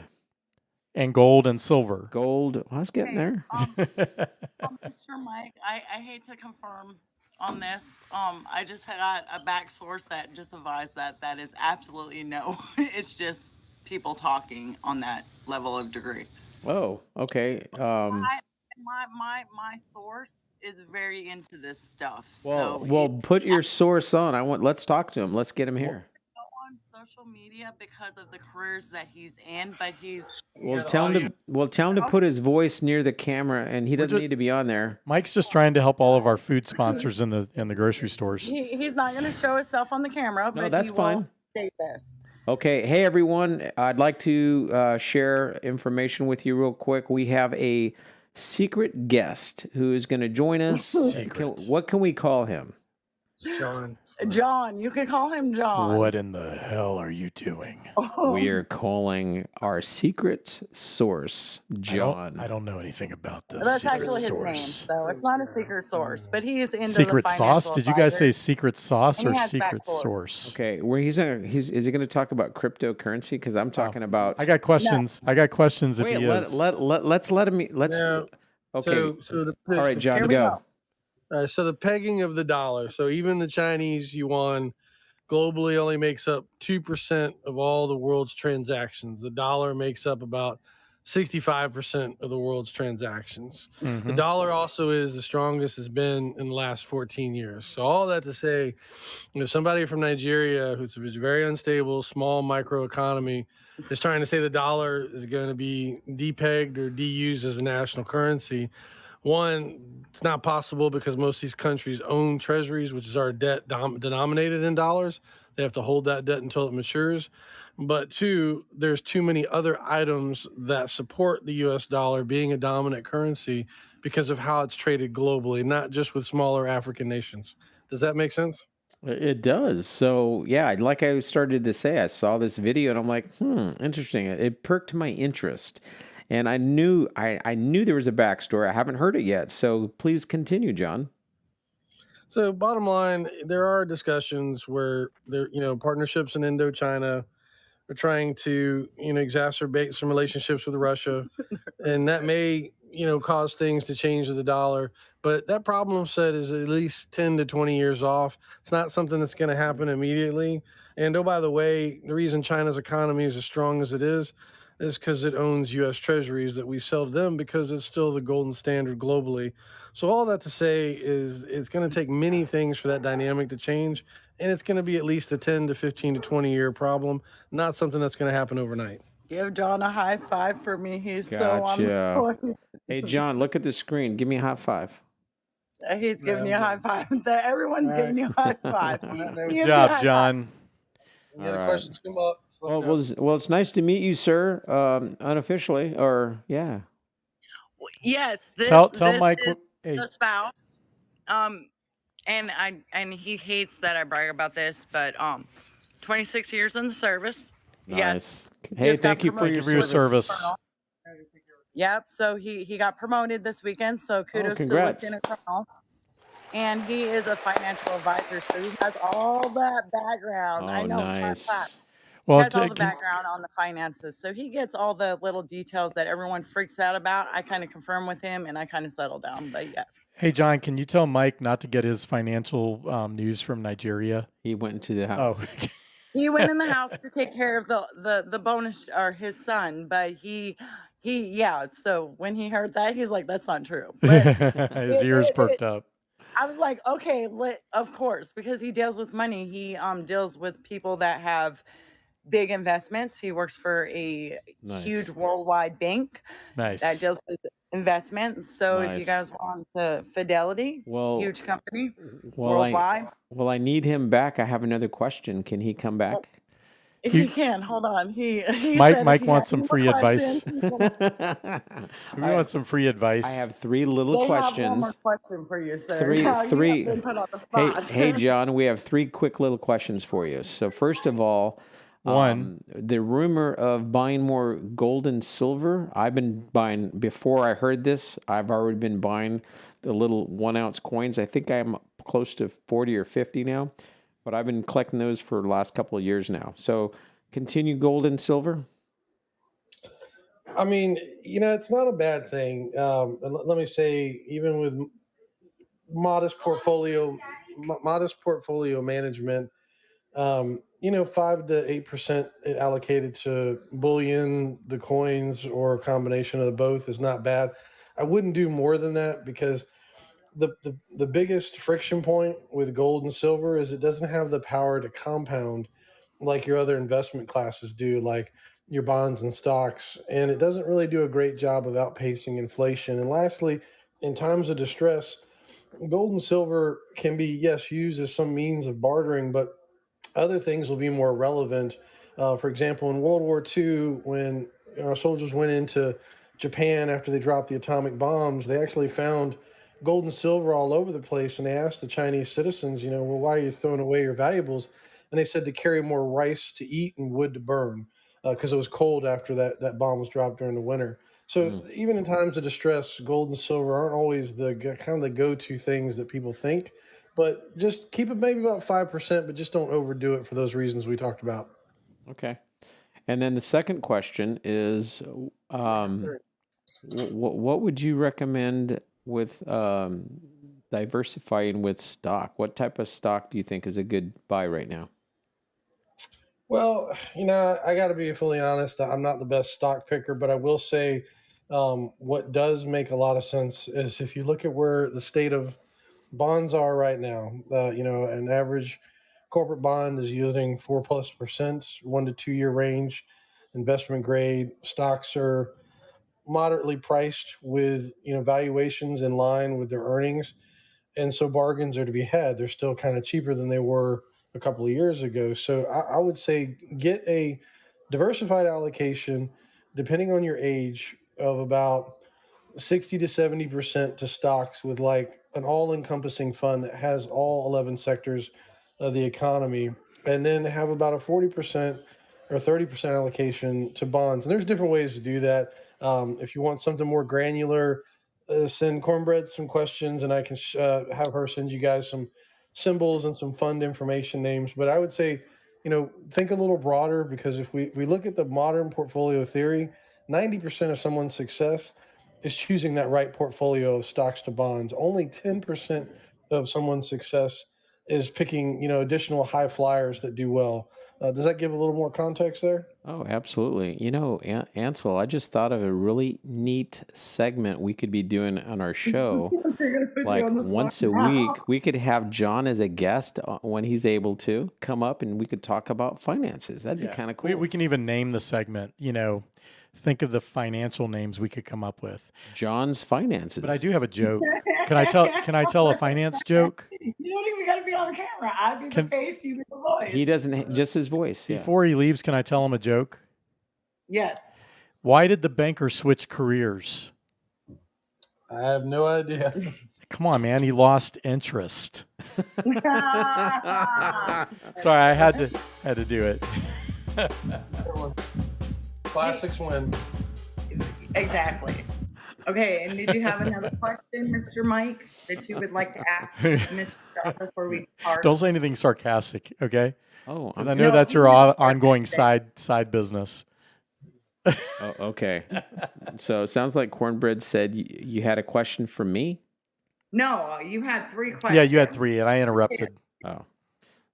And gold and silver. Gold. I was getting there. Mr. Mike, I hate to confirm on this. I just got a back source that just advised that is absolutely no. It's just people talking on that level of degree. Oh, okay. My source is very into this stuff. Well, put your source on. Let's talk to him. Let's get him here. On social media because of the careers that he's in, but he's tell him to put his voice near the camera, and he doesn't need to be on there. Mike's just trying to help all of our food sponsors in the grocery stores. He's not going to show himself on the camera, but that's fine. Will state this. Okay, hey everyone, I'd like to share information with you real quick. We have a secret guest who is going to join us. What can we call him? John, you can call him John. What in the hell are you doing? We are calling our secret source, John. I don't know anything about this. That's secret actually source. his name, so it's not a secret source, but he is into Secret the sauce? financial Did you guys say advisor. secret sauce And or he has secret back source? Okay, is he going to talk about cryptocurrency? Because I'm talking about. I got questions. I got questions. Wait, if he is. let's let him. Let's. No. Okay. So All right, John, Here we go. So the pegging of the dollar. So even the Chinese yuan globally only makes up 2% of all the world's transactions. The dollar makes up about 65% of the world's transactions. The dollar also is the strongest it's been in the last 14 years. So all that to say, somebody from Nigeria who's very unstable, small micro economy is trying to say the dollar is going to be depegged or de-used as a national currency. One, it's not possible because most of these countries own treasuries, which is our debt denominated in dollars. They have to hold that debt until it matures. But two, there's too many other items that support the US dollar being a dominant currency because of how it's traded globally, not just with smaller African nations. Does that make sense? It does. So yeah, like I started to say, I saw this video and I'm like, interesting. It perked my interest. And I knew there was a backstory. I haven't heard it yet. So please continue, John. So bottom line, there are discussions where there, partnerships in Indochina are trying to, exacerbate some relationships with Russia, and that may, cause things to change with the dollar. But that problem set is at least 10 to 20 years off. It's not something that's going to happen immediately. And oh, by the way, the reason China's economy is as strong as it is because it owns U.S. treasuries that we sell to them because it's still the golden standard globally. So all that to say is it's going to take many things for that dynamic to change, and it's going to be at least a 10 to 15 to 20-year problem, not something that's going to happen overnight. Give John a high five for me. He's so on the Gotcha. point. Hey, John, look at the screen. Give me a high five. He's giving you a high five. Everyone's All giving you a high five. Good job, John. Any other questions come up? just let me know. Well, it's nice to meet you, sir. Unofficially, or yeah. Yes, this Tell this Mike. is Hey, the spouse. And he hates that I brag about this, but 26 years in the service. Yes. Nice. Hey, Just got thank you for thank your you for your service. service. Yep. So he got promoted this weekend. So kudos to congrats. Lieutenant Colonel. And he is a financial advisor, so he has all that background. I Oh, know. Clap, clap. nice. He Well, has all the background on the finances, so he gets all the little details that everyone freaks out about. I kind of confirm with him, and I kind of settle down. But yes, hey, John, can you tell Mike not to get his financial news from Nigeria? He went into the house. Oh, he went in the house to take care of the bonus or his son, but he yeah. So when he heard that, he's like, "That's not true." But his ears perked up. I was like, okay, of course, because he deals with money. He deals with people that have big investments. He works for a huge worldwide bank that Nice. deals with investments. So if you Nice. guys want the Fidelity, Well, huge company, well, worldwide. I need him back. I have another question. Can he come back? He can. Hold on. He Mike said if Mike he wants had some any free more advice. questions, he's gonna- We want some free advice. I have three little They have one more questions. question for you, sir. Three- Now, you three- have been put on the Hey, spot. hey, John, we have three quick little questions for you. So first of all, One. the rumor of buying more gold and silver. I've been buying, before I heard this, I've already been buying the little 1 ounce coins. I think I'm close to 40 or 50 now, but I've been collecting those for the last couple of years now. So continue gold and silver. I mean, it's not a bad thing. And let me say, even with modest portfolio management, 5 to 8% allocated to bullion, the coins, or a combination of the both is not bad. I wouldn't do more than that because the biggest friction point with gold and silver is it doesn't have the power to compound like your other investment classes do, like your bonds and stocks, and it doesn't really do a great job of outpacing inflation. And lastly, in times of distress, gold and silver can be, yes, used as some means of bartering, but other things will be more relevant. For example, in World War II, when our soldiers went into Japan after they dropped the atomic bombs, they actually found gold and silver all over the place. And they asked the Chinese citizens, well, why are you throwing away your valuables? And they said to carry more rice to eat and wood to burn because it was cold after that bomb was dropped during the winter. So even in times of distress, gold and silver aren't always the kind of the go-to things that people think. But just keep it maybe about 5%, but just don't overdo it for those reasons we talked about. Okay. And then the second question is, what would you recommend with the diversifying with stock. What type of stock do you think is a good buy right now? Well, I got to be fully honest. I'm not the best stock picker, but I will say what does make a lot of sense is if you look at where the state of bonds are right now. An average corporate bond is yielding 4+%, 1 to 2 year range. Investment grade stocks are moderately priced with valuations in line with their earnings, and so bargains are to be had. They're still kind of cheaper than they were a couple of years ago. So I would say get a diversified allocation, depending on your age, of about 60 to 70% to stocks with like an all-encompassing fund that has all 11 sectors of the economy, and then have about a 40% or 30% allocation to bonds. And there's different ways to do that. If you want something more granular, send Cornbread some questions, and I can have her send you guys some symbols and some fund information names. But I would say, think a little broader, because if we look at the modern portfolio theory, 90% of someone's success is choosing that right portfolio of stocks to bonds. Only 10% of someone's success is picking, additional high flyers that do well. Does that give a little more context there? Oh, absolutely. Ansel, I just thought of a really neat segment we could be doing on our show. Like once a week, we could have John as a guest when he's able to come up, and we could talk about finances. That'd be kind of cool. We can even name the segment, think of the financial names we could come up with. John's finances. But I do have a joke. Can I tell a finance joke? You don't even got to be on camera. I'd be the face, you be the voice. He doesn't, just his voice. Yeah. Before he leaves, can I tell him a joke? Yes. Why did the banker switch careers? I have no idea. Come on, man. He lost interest. Sorry, I had to do it. Classics win. Exactly. Okay, and did you have another question, Mr. Mike, that you would like to ask Mr. John before we part? Don't say anything sarcastic, okay? Oh, because I know that's your ongoing side business. Oh, okay. So it sounds like Cornbread said you had a question for me? No, you had 3 questions. Yeah, you had 3, and I interrupted. Oh.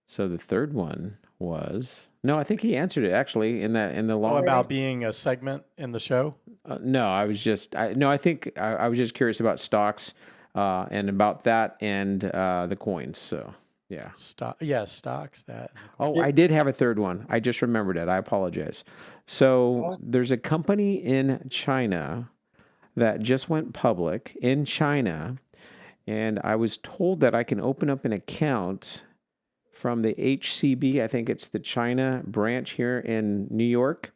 So the third one was I think he answered it actually in the long about being a segment in the show. No, I was just I was just curious about stocks and about that and the coins. So yeah, stocks that. Oh, I did have a third one. I just remembered it. I apologize. So there's a company in China that just went public in China, and I was told that I can open up an account from the HCB. I think it's the China branch here in New York.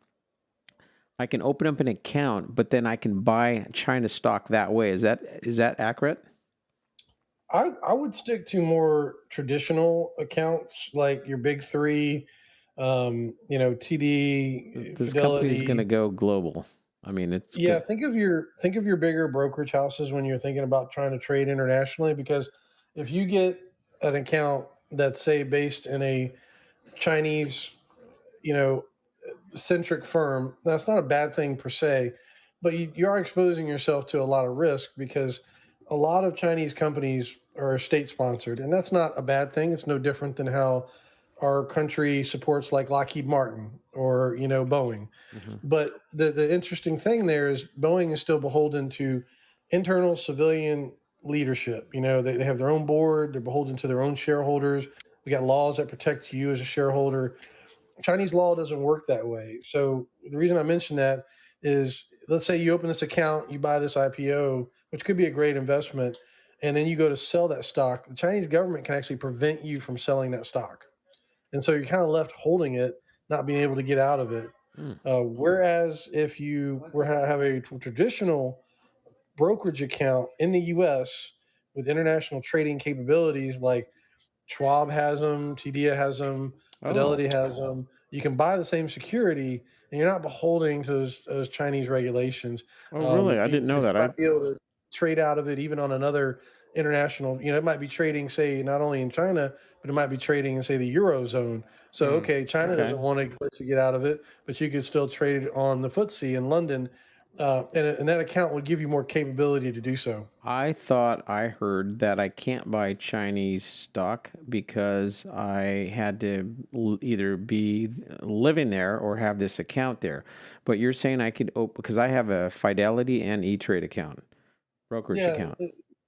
I can open up an account, but then I can buy China stock that way. Is that accurate? I would stick to more traditional accounts like your big 3, TD. This Fidelity. company's going to go global. I mean, it's good. Think of your bigger brokerage houses when you're thinking about trying to trade internationally, because if you get an account that's, say, based in a Chinese, centric firm, that's not a bad thing per se, but you are exposing yourself to a lot of risk, because a lot of Chinese companies are state sponsored, and that's not a bad thing. It's no different than how our country supports like Lockheed Martin or Boeing. Mm-hmm. But the interesting thing there is Boeing is still beholden to internal civilian leadership. They have their own board. They're beholden to their own shareholders. We got laws that protect you as a shareholder. Chinese law doesn't work that way. So the reason I mention that is, let's say you open this account, you buy this IPO, which could be a great investment, and then you go to sell that stock. The Chinese government can actually prevent you from selling that stock. And so you're kind of left holding it, not being able to get out of it. Whereas if you have a traditional brokerage account in the U.S. with international trading capabilities, like Schwab has them, TD has them, Fidelity has them, you can buy the same security, and you're not beholden to those Chinese regulations. Oh, really? I didn't know that. You might be able to trade out of it even on another international. It might be trading, say, not only in China, but it might be trading in, say, the Eurozone. So, China doesn't want to let you get out of it, but you could still trade it on the FTSE in London. and that account would give you more capability to do so. I thought I heard that I can't buy Chinese stock because I had to either be living there or have this account there. But you're saying I could open, because I have a Fidelity and E-Trade account, brokerage Yeah, account.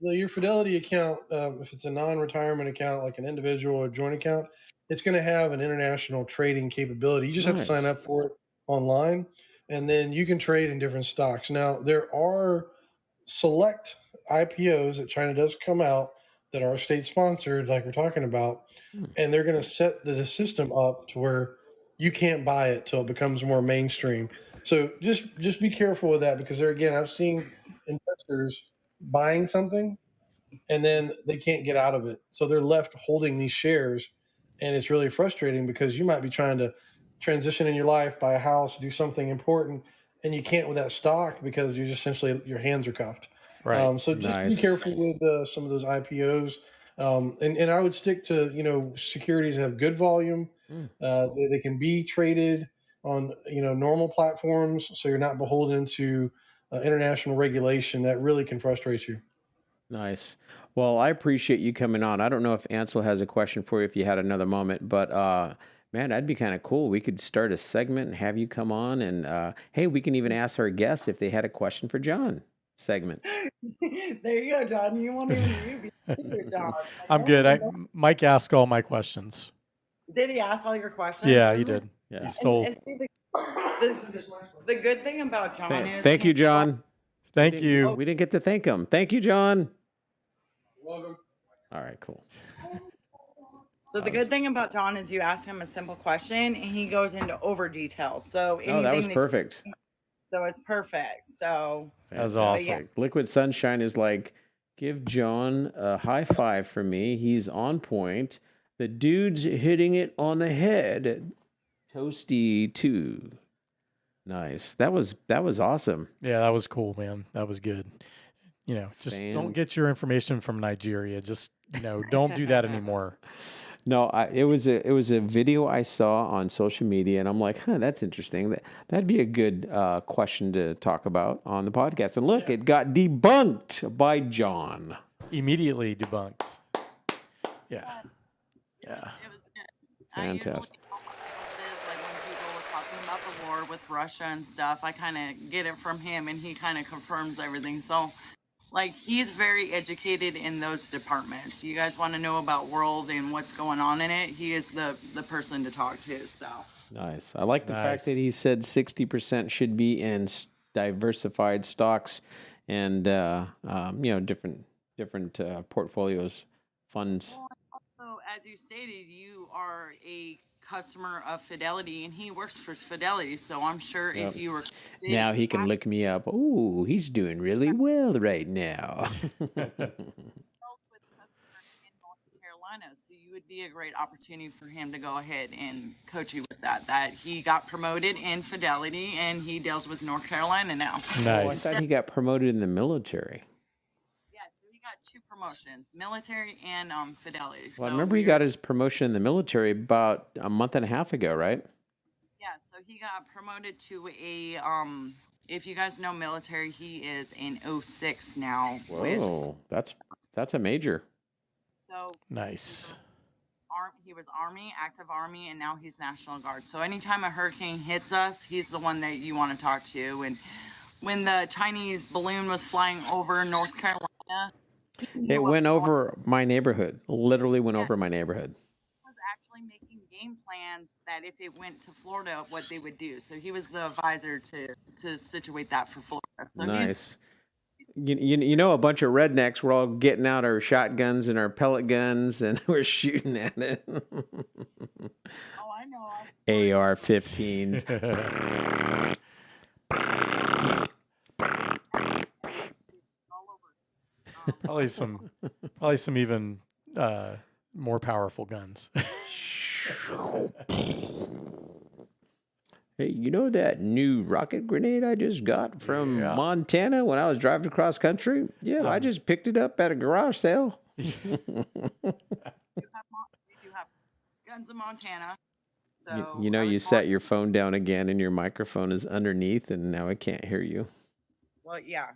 your Fidelity account, if it's a non-retirement account like an individual or joint account, it's going to have an international trading capability. You just have to sign Nice. up for it online, and then you can trade in different stocks. Now, there are select IPOs that China does come out that are state sponsored, like we're talking about, and they're going to set the system up to where you can't buy it till it becomes more mainstream. So just be careful with that, because there again, I've seen investors buying something and then they can't get out of it, so they're left holding these shares, and it's really frustrating because you might be trying to transition in your life, buy a house, do something important, and you can't with that stock because you're just essentially your hands are cuffed. Right. So just be Nice. careful with some of those IPOs, and I would stick to securities that have good volume. They can be traded on normal platforms, so you're not beholden to international regulation that really can frustrate you. Nice. Well, I appreciate you coming on. I don't know if Ansel has a question for you if you had another moment, but man, that'd be kind of cool. We could start a segment and have you come on, and hey, we can even ask our guests if they had a question for John. Segment. There you go, John. You won't even be here, John. I'm good. Mike asked all my questions. Did he ask all your questions? Yeah, he did. Yeah. He stole. And see, the good thing about John is Thank you, John. Thank you. We didn't get to thank him. Thank you, John. Welcome. All right, cool. So the good thing about John is you ask him a simple question and he goes into over details. So Oh, that was anything perfect. So it's perfect. So That's Fantastic. awesome. Liquid Sunshine is like, give John a high five for me. He's on point. The dude's hitting it on the head. Toasty too. Nice. That was awesome. Yeah, that was cool, man. That was good. Just don't get your information from Nigeria. Just, don't do that anymore. No, it was a video I saw on social media, and I'm like, that's interesting. That'd be a good question to talk about on the podcast. And look, it got debunked by John. Immediately debunked. Yeah. Yeah. it was good. Fantastic. Like when people were talking about the war with Russia and stuff, I kind of get it from him and he kind of confirms everything. So like he's very educated in those departments. You guys want to know about world and what's going on in it, he is the person to talk to. So Nice. I like the fact that Nice. he said 60% should be in diversified stocks and different portfolios, funds. also, as you stated, you are a customer of Fidelity and he works for Fidelity. So I'm sure Yep. if you were Now he can look me up. Ooh, he's doing really well right now. with customers in North Carolina, so you would be a great opportunity for him to go ahead and coach you with that. That he got promoted in Fidelity and he deals with North Carolina now. Oh, I Nice. thought he got promoted in the military. Yeah, so he got 2 promotions, military and Fidelity. Well, I So remember he got his promotion in the military about a month and a half ago, right? yeah, so he got promoted to a if you guys know military, he is in 06 now. Whoa, that's a major. So Nice. he was Army, active Army, and now he's National Guard. So anytime a hurricane hits us, he's the one that you want to talk to. And when the Chinese balloon was flying over North Carolina, It went over my neighborhood. Literally went over my neighborhood. he was actually making game plans that if it went to Florida, what they would do. So he was the advisor to situate that for Florida. So Nice. You know, a bunch of rednecks, we're all getting out our shotguns and our pellet guns and we're shooting at it. Oh, I know. AR-15s. All over. Probably some even more powerful guns. Hey, you know that new rocket grenade I just got from Montana when I was driving across country? Yeah, I just picked it up at a garage sale. We do have guns in Montana. So You know, I you was set your phone down again and your microphone is underneath and now I can't hear you. Well, yeah.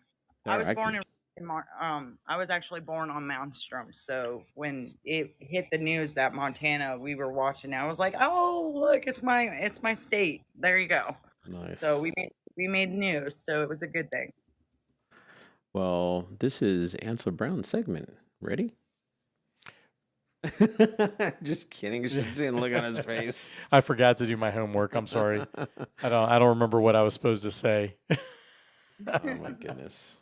I There, was I born can, I was actually born on Malmstrom. So when it hit the news that Montana, we were watching, I was like, "Oh, look, it's my state." There you go. nice. So we made news, so it was a good thing. Well, this is Ansel Brown's segment. Ready? Just kidding. You should see the look on his face. I forgot to do my homework. I'm sorry. I don't remember what I was supposed to say. Oh my goodness.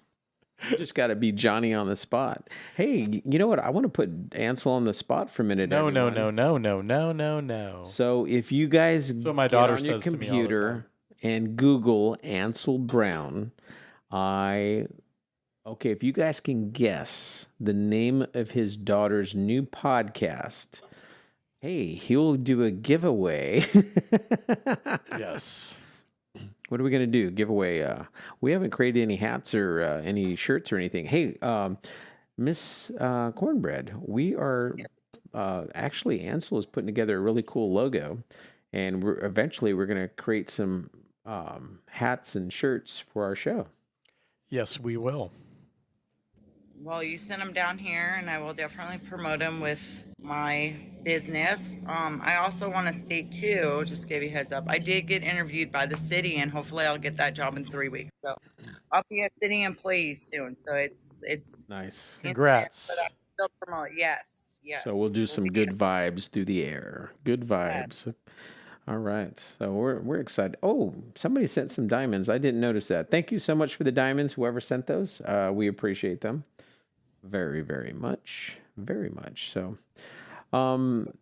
You just got to be Johnny on the spot. Hey, you know what? I want to put Ansel on the spot for a minute. No. everyone. So if you guys So my get daughter on your says to me all the computer time. and Google Ansel Brown, okay, if you guys can guess the name of his daughter's new podcast, hey, he'll do a giveaway. Yes. What are we going to do? Giveaway. We haven't created any hats or any shirts or anything. Hey, Miss Cornbread, we are actually, Ansel is putting together a really cool logo, and eventually we're going to create some hats and shirts for our show. Yes, we will. Well, you send them down here, and I will definitely promote them with my business. I also want to state too, just give you a heads up. I did get interviewed by the city, and hopefully, I'll get that job in 3 weeks. So, I'll be a city employee soon. So it's Nice. Congrats. But I still promote. Yes. So we'll do some good vibes through the air. Good vibes. All right. So we're excited. Oh, somebody sent some diamonds. I didn't notice that. Thank you so much for the diamonds, whoever sent those. We appreciate them very, very much. Very much. So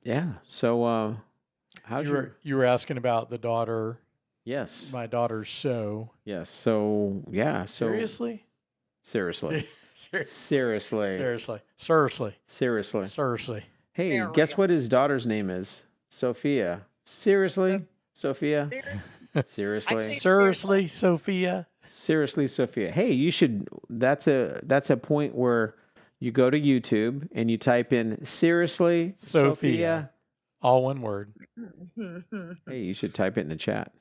yeah. So how's You were asking about the daughter, Yes. my daughter's show. Yes. So yeah. So Seriously? Seriously. Seriously. Hey, There we guess go. what his daughter's name is? Sophia. Seriously? Sophia? Seriously? Seriously, Sophia. Seriously, Sophia. Hey, you should. That's a point where you go to YouTube and you type in seriously, Sophia. All one word. Hey, you should type it in the chat.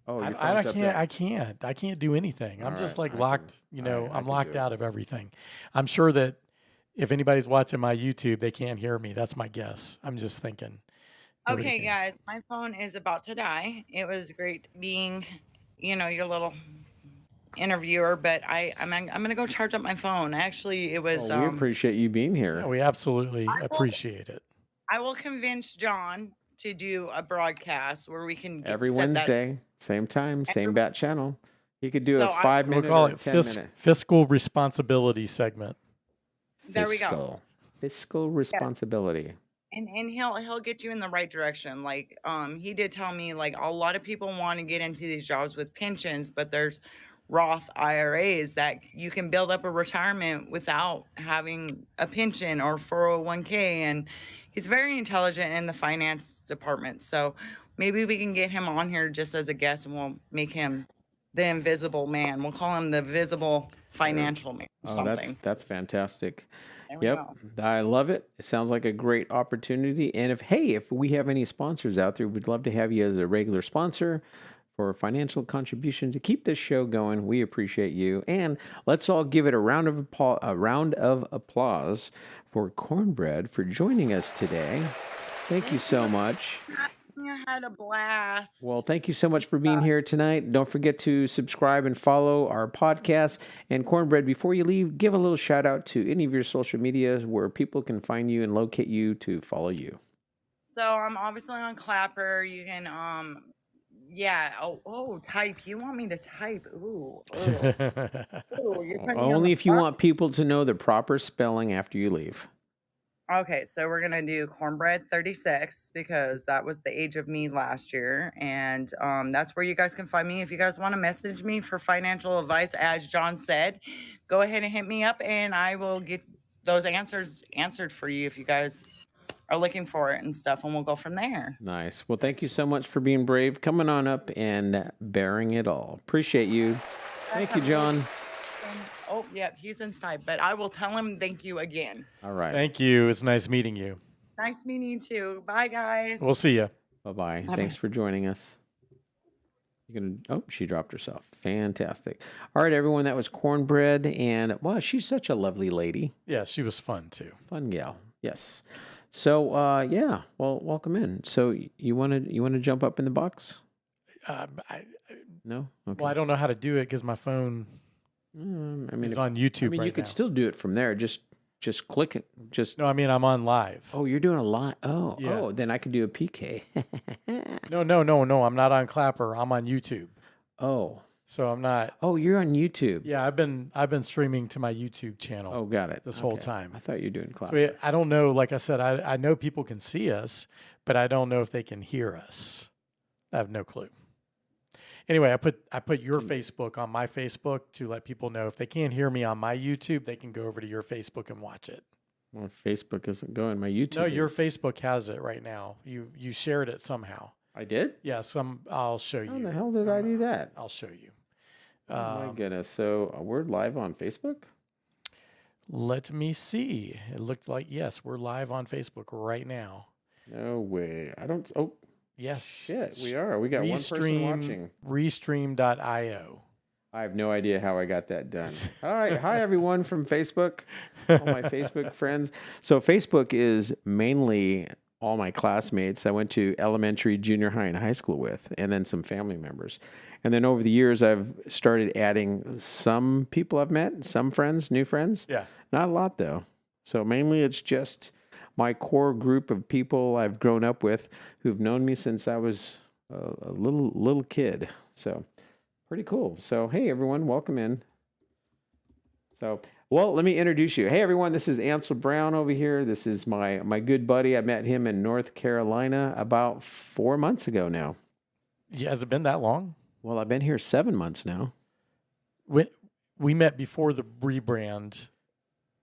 Oh, your I phone's up there. can't. I can't do anything. I'm All just right, like I locked. can- You all know, right, I I'm can locked do it. out of everything. I'm sure that if anybody's watching my YouTube, they can't hear me. That's my guess. I'm just thinking. Nobody Okay, can. guys, my phone is about to die. It was great being, your little interviewer, but I'm gonna go charge up my phone. Actually, it was. Well, we appreciate you being here. Yeah, we absolutely appreciate it. I will convince John to do a broadcast where we can Every set that- Wednesday, same time, same bat channel. He could do So a I- 5-minute We'll call or it 10-minute. fiscal responsibility segment. There we go. Fiscal responsibility. And he'll get you in the right direction. Like he did tell me, like, a lot of people want to get into these jobs with pensions, but there's Roth IRAs that you can build up a retirement without having a pension or 401k. And he's very intelligent in the finance department. So maybe we can get him on here just as a guest, and we'll make him the invisible man. We'll call him the visible financial man or Oh, something. that's fantastic. There we Yep, go. I love it. It sounds like a great opportunity. And if we have any sponsors out there, we'd love to have you as a regular sponsor for a financial contribution to keep this show going. We appreciate you. And let's all give it a round of applause for Cornbread for joining us today. Thank you so much. I had a blast. Well, thank you so much for being here tonight. Don't forget to subscribe and follow our podcast. And Cornbread, before you leave, give a little shout out to any of your social medias where people can find you and locate you to follow you. So I'm obviously on Clapper. You can type. You want me to type? Ooh. You're putting me on Only the if you spot. want people to know the proper spelling after you leave. Okay, so we're gonna do Cornbread 36 because that was the age of me last year, and that's where you guys can find me. If you guys want to message me for financial advice, as John said, go ahead and hit me up, and I will get those answers answered for you if you guys are looking for it and stuff, and we'll go from there. Nice. Well, thank you so much for being brave, coming on up and bearing it all. Appreciate you. Thank you, John. Oh, yeah, he's inside, but I will tell him thank you again. All right. Thank you. It's nice meeting you. Nice meeting you too. Bye, guys. We'll see you. Bye-bye. Thanks for joining us. You can. Oh, she dropped herself. Fantastic. All right, everyone. That was Cornbread, and wow, she's such a lovely lady. Yeah, she was fun too. Fun gal. Yes. So, yeah. Well, welcome in. So, you want to jump up in the box? No. Okay. Well, I don't know how to do it because my phone I mean, is on YouTube. I mean, right you could now. still do it from there. Just click it. Just. No, I mean I'm on live. Oh, you're doing a lot. Oh, Yeah. oh. Then I could do a PK. No. I'm not on Clapper. I'm on YouTube. Oh. So I'm not. Oh, you're on YouTube. Yeah, I've been streaming to my YouTube channel. Oh, got it. This whole Okay. time. I thought you were doing clap. So I don't know. Like I said, I know people can see us, but I don't know if they can hear us. I have no clue. Anyway, I put your Facebook on my Facebook to let people know if they can't hear me on my YouTube, they can go over to your Facebook and watch it. Well, Facebook isn't going. My YouTube. No, your is. Facebook has it right now. You shared it somehow. I did. Yeah, I'll show you. How the hell did I do that? I'll show you. Oh my goodness. So we're live on Facebook? Let me see. It looked like, yes, we're live on Facebook right now. No way. I don't. Oh, Yes. shit. We are. We got one person watching. Restream.io. I have no idea how I got that done. All right. Hi, everyone from Facebook. All my Facebook friends. So Facebook is mainly all my classmates I went to elementary, junior high, and high school with, and then some family members. And then over the years, I've started adding some people I've met, some friends, new friends. Yeah. Not a lot, though. So mainly it's just my core group of people I've grown up with who've known me since I was a little kid. So pretty cool. So, hey, everyone, welcome in. So, well, let me introduce you. Hey, everyone, this is Ansel Brown over here. This is my good buddy. I met him in North Carolina about 4 months ago now. Yeah, has it been that long? Well, I've been here 7 months now. We met before the rebrand,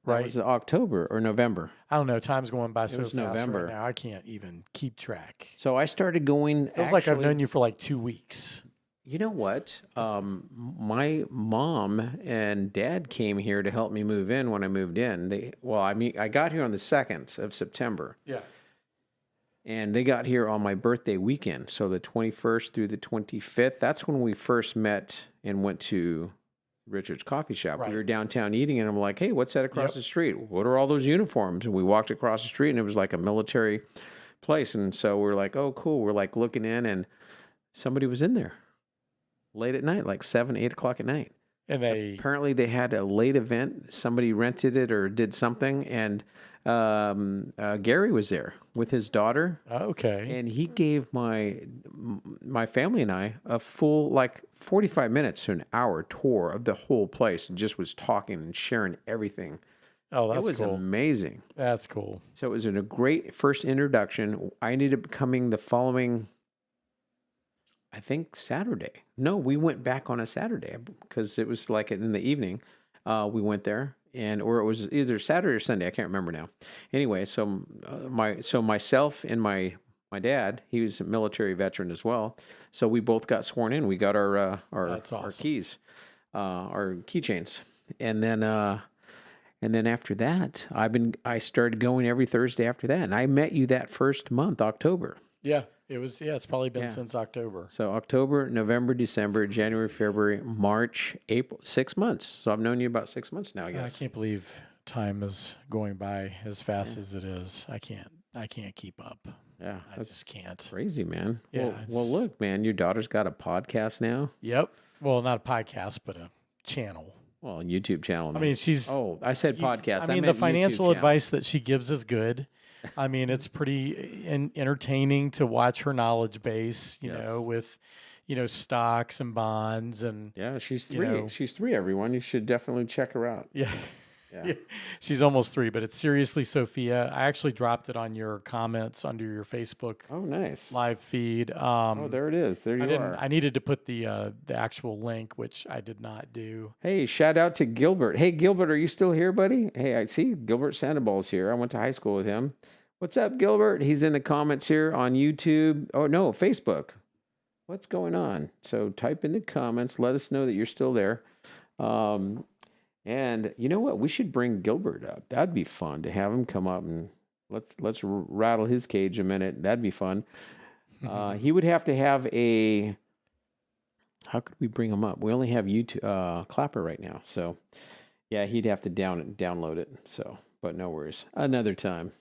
That right? was October or November. I don't know. Time's going by so was fast November. right now. I can't even keep track. So I started going. Feels like I've known you for like 2 weeks. You know what? My mom and dad came here to help me move in when I moved in. I got here on the 2nd of September. Yeah. And they got here on my birthday weekend. So the 21st through the 25th, that's when we first met and went to Richard's coffee shop. Right. We were downtown eating, and I'm like, hey, what's that across Yep. the street? What are all those uniforms? And we walked across the street, and it was like a military place. And so we're like, oh, cool. We're like looking in, and somebody was in there late at night, like 7, 8 o'clock at night. And Apparently they had a late event. Somebody rented it or did something, and Gary was there with his daughter, okay. and he gave my family and I a full, like 45 minutes to an hour tour of the whole place, and just was talking and sharing everything. Oh, that's It was cool. amazing. That's cool. So it was a great first introduction. I ended up coming the following, I think, Saturday. No, we went back on a Saturday because it was like in the evening. We went there, or it was either Saturday or Sunday. I can't remember now. Anyway, so myself and my dad, he was a military veteran as well. So we both got sworn in. We got our That's our awesome. keys, our keychains, and then after that, I started going every Thursday after that, and I met you that first month, October. Yeah, it was. Yeah, it's probably been Yeah. since October. So October, November, December, January, February, March, April, 6 months. So I've known you about 6 months now, I I guess. can't believe time is going by as fast as it is. I can't keep up. Yeah, I that's just can't. crazy, man. Yeah, Well, it's- look, man, your daughter's got a podcast now. Yep. Well, not a podcast, but a channel. Well, a YouTube channel. I mean, she's. Oh, I said podcast. I mean, the meant YouTube financial channel. advice that she gives is good. I mean, it's pretty entertaining to watch her knowledge base, you Yes. know, with, stocks and bonds and Yeah, she's you 3. know. She's 3, everyone. You should definitely check her out. yeah. Yeah. Yeah. She's almost 3, but it's Seriously Sophia. I actually dropped it on your comments under your Facebook Oh, nice. live feed. Oh, there it is. There you are. I needed to put the actual link, which I did not do. Hey, shout out to Gilbert. Hey, Gilbert, are you still here, buddy? Hey, I see Gilbert Sandoval's here. I went to high school with him. What's up, Gilbert? He's in the comments here on YouTube. Oh, no, Facebook. What's going on? So type in the comments. Let us know that you're still there. And you know what? We should bring Gilbert up. That'd be fun to have him come up and let's rattle his cage a minute. That'd be fun. He would have to have a how could we bring him up? We only have YouTube Clapper right now, so yeah, he'd have to download it. So, but no worries, another time.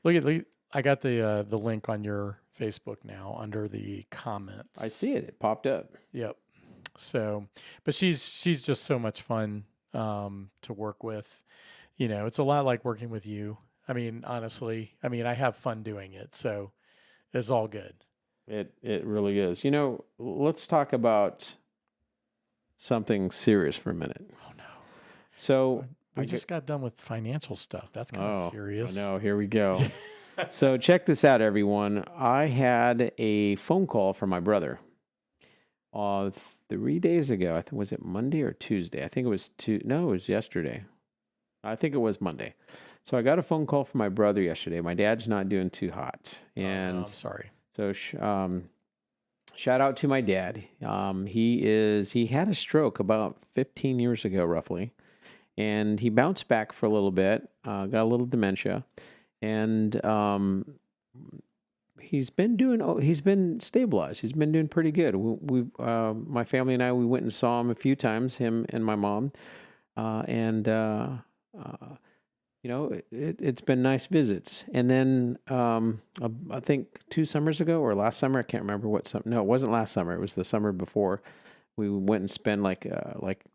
Look, I got the link on your Facebook now under the comments. I see it. It popped up. Yep. So, but she's just so much fun to work with. You know, it's a lot like working with you. I mean, honestly, I have fun doing it, so it's all good. It really is. You know, let's talk about something serious for a minute. Oh no. So We just got done with financial stuff. That's kind of serious. No, here we go. So check this out, everyone. I had a phone call from my brother 3 days ago. I think, was it Monday or Tuesday? I think it was it was yesterday. I think it was Monday. So I got a phone call from my brother yesterday. My dad's not doing too hot. And I'm sorry. So shout out to my dad. He had a stroke about 15 years ago, roughly. And he bounced back for a little bit, got a little dementia. And he's been stabilized. He's been doing pretty good. My family and I, we went and saw him a few times, him and my mom. You know, it's been nice visits. And then I think 2 summers ago or last summer, I can't remember what summer. No, it wasn't last summer. It was the summer before. We went and spent like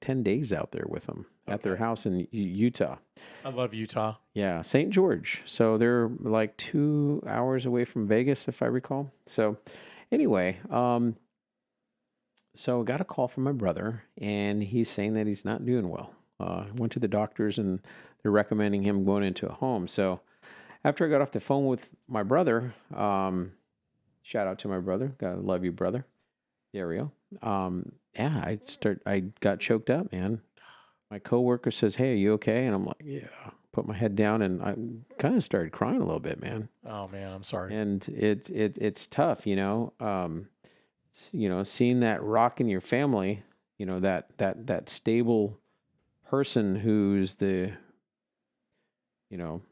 10 days out there with them at their house in Utah. I love Utah. Yeah, St. George. So they're like 2 hours away from Vegas, if I recall. So anyway, so I got a call from my brother, and he's saying that he's not doing well. Went to the doctors, and they're recommending him going into a home. So after I got off the phone with my brother, shout out to my brother. Gotta love you, brother. There we go. I got choked up, man. My coworker says, "Hey, are you okay?" And I'm like, "Yeah." Put my head down, and I kind of started crying a little bit, man. Oh man, I'm sorry. And it's tough, you know. Seeing that rock in your family, you know, that stable person who's the, you know,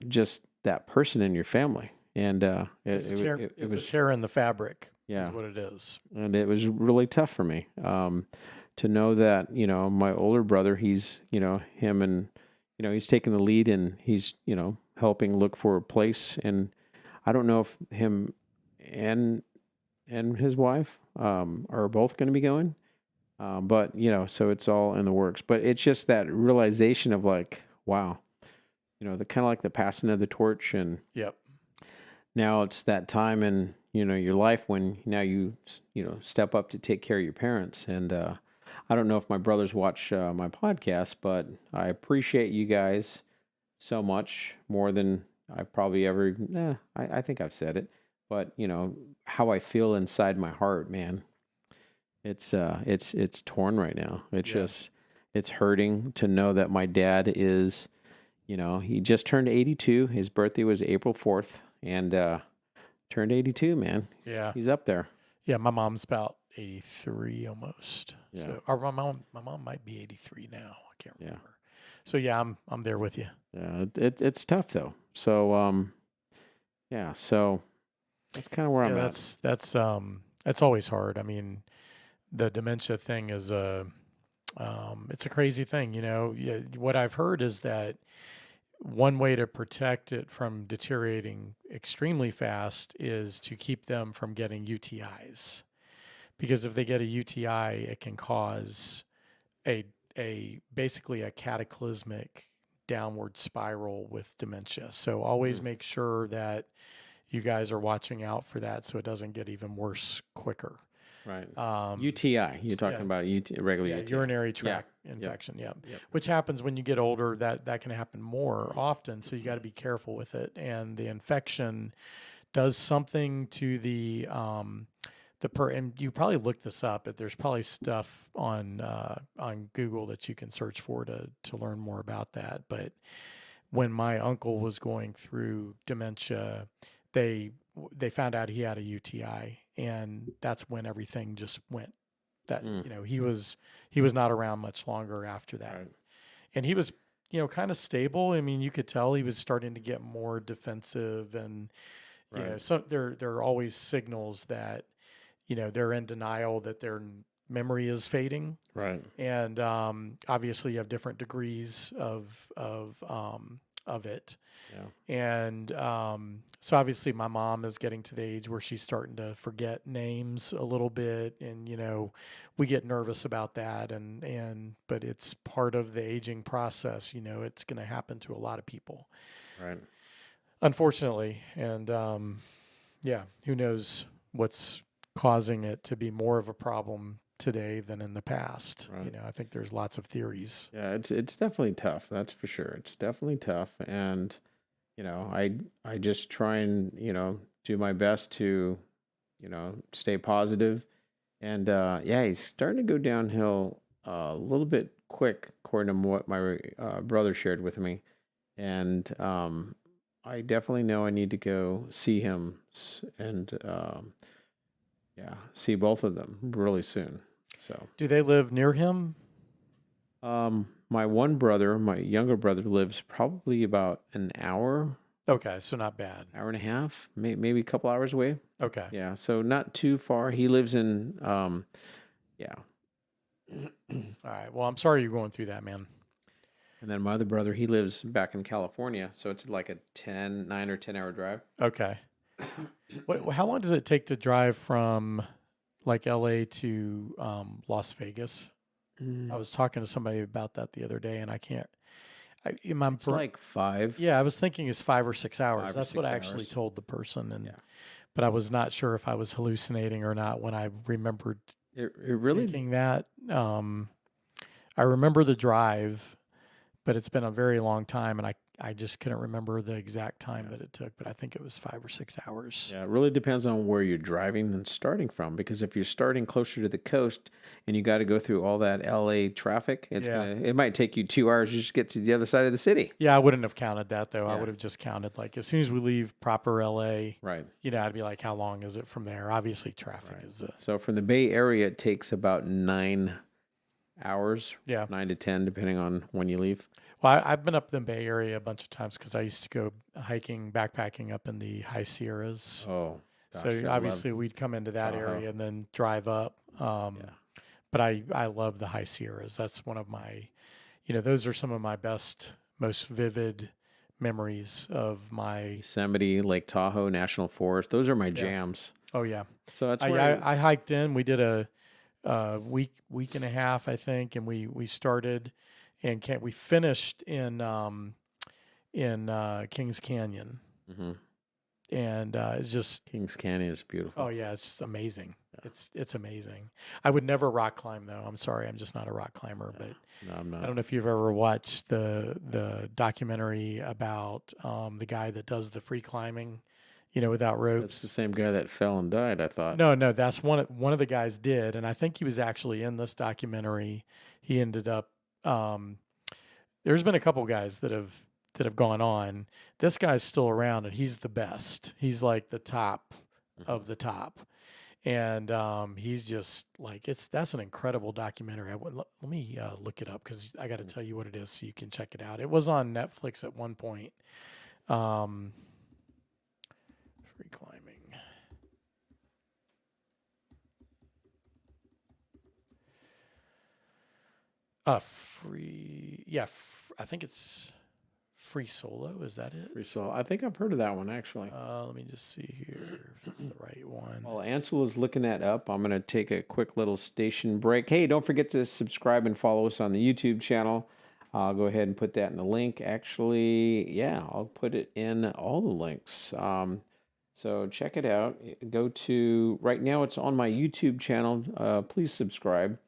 just that person in your family. And it's a tear in the fabric. Yeah, is what it is. And it was really tough for me to know that, you know, my older brother, he's, you know, him and, you know, he's taking the lead, and he's, you know, helping look for a place. And I don't know if him and his wife are both going to be going. But, you know, so it's all in the works. But it's just that realization of like, wow, you know, the kind of like the passing of the torch. And yep. Now it's that time in, you know, your life when now you know, step up to take care of your parents. And I don't know if my brothers watch my podcast, but I appreciate you guys so much, more than I probably ever, I think I've said it. But, you know, how I feel inside my heart, man. It's torn right now. It's hurting to know that my dad is, you know, he just turned 82. His birthday was April 4th, and turned 82, man. He's up there. Yeah, my mom's about 83 almost. Yeah. So, or my mom might be 83 now. I can't remember. Yeah. So yeah, I'm there with you. Yeah, it's tough though. So so that's kind of where I'm at. That's always hard. I mean, the dementia thing is it's a crazy thing, you know. What I've heard is that one way to protect it from deteriorating extremely fast is to keep them from getting UTIs, because if they get a UTI, it can cause basically a cataclysmic downward spiral with dementia. So always make sure that you guys are watching out for that, so it doesn't get even worse quicker. Right. UTI. You're talking about regular UTI. Urinary tract infection. Yep. Which happens when you get older. That can happen more often. So you got to be careful with it. And the infection does something to and you probably looked this up, but there's probably stuff on Google that you can search for to learn more about that. But when my uncle was going through dementia, they found out he had a UTI, and that's when everything just went. You know, he was not around much longer after that. Right. And he was, you know, kind of stable. I mean, you could tell he was starting to get more defensive, and you know, so there are always signals that, they're in denial that their memory is fading. Right. And obviously you have different degrees of it. Yeah. And so obviously my mom is getting to the age where she's starting to forget names a little bit. And, we get nervous about that. But it's part of the aging process. It's going to happen to a lot of people. Right. Unfortunately. And who knows what's causing it to be more of a problem today than in the past. Right. I think there's lots of theories. Yeah, it's definitely tough. That's for sure. It's definitely tough. And, I just try and, do my best to, stay positive. And, he's starting to go downhill a little bit quick, according to what my brother shared with me. And, I definitely know I need to go see him and, see both of them really soon. So, Do they live near him? my younger brother lives probably about an hour, Okay, so not bad. hour and a half, maybe a couple hours away. Okay. Yeah, so not too far. He lives in, yeah. All right. Well, I'm sorry you're going through that, man. And then my other brother, he lives back in California, so it's like a 9 or 10 hour drive. Okay. How long does it take to drive from like LA to Las Vegas? I was talking to somebody about that the other day, and I can't. It's like 5. Yeah, I was thinking it's 5 or 6 hours. 5 or That's what 6 I actually hours. told the person, and Yeah. but I was not sure if I was hallucinating or not when I remembered It really, thinking that. I remember the drive, but it's been a very long time, and I just couldn't remember the exact time that it took, but I think it was 5 or 6 hours. yeah, it really depends on where you're driving and starting from. Because if you're starting closer to the coast and you got to go through all that LA traffic, it might take you 2 hours just to get to the other side of the city. Yeah, I wouldn't have counted that though. I Yeah. would have just counted like as soon as we leave proper LA, Right. I'd be like, how long is it from there? Obviously, traffic is. So from the Bay Area, it takes about 9 hours. Yeah. 9 to 10, depending on when you leave. Well, I've been up in the Bay Area a bunch of times because I used to go hiking, backpacking up in the high Sierras. Oh, gosh, So I obviously we'd come into that Tahoe. area and then drive up. But I love the high Sierras. That's one of my, those are some of my best, most vivid memories of my. Yosemite, Lake Tahoe, National Forest. Those are my jams. Oh yeah. So that's where I hiked in. We did a week and a half, I think, and we started and we finished in Kings Canyon, and it's just Kings Canyon is beautiful. oh yeah, it's just amazing. Yeah. It's amazing. I would never rock climb though. I'm sorry, I'm just not a rock climber. But No, I'm not. I don't know if you've ever watched the documentary about the guy that does the free climbing, without ropes. That's the same guy that fell and died, I thought. No, that's one of the guys did, and I think he was actually in this documentary. He ended up. There's been a couple guys that have gone on. This guy's still around, and he's the best. He's like the top of the top, and he's just like that's an incredible documentary. Let me look it up because I got to tell you what it is so you can check it out. It was on Netflix at one point. Free climbing. I think it's Free Solo. Is that it? Free Solo. I think I've heard of that one, actually. Let me just see here if it's the right one. While Ansel is looking that up, I'm going to take a quick little station break. Hey, don't forget to subscribe and follow us on the YouTube channel. I'll go ahead and put that in the link. Actually, yeah, I'll put it in all the links. So check it out. Go to, right now it's on my YouTube channel. Please subscribe.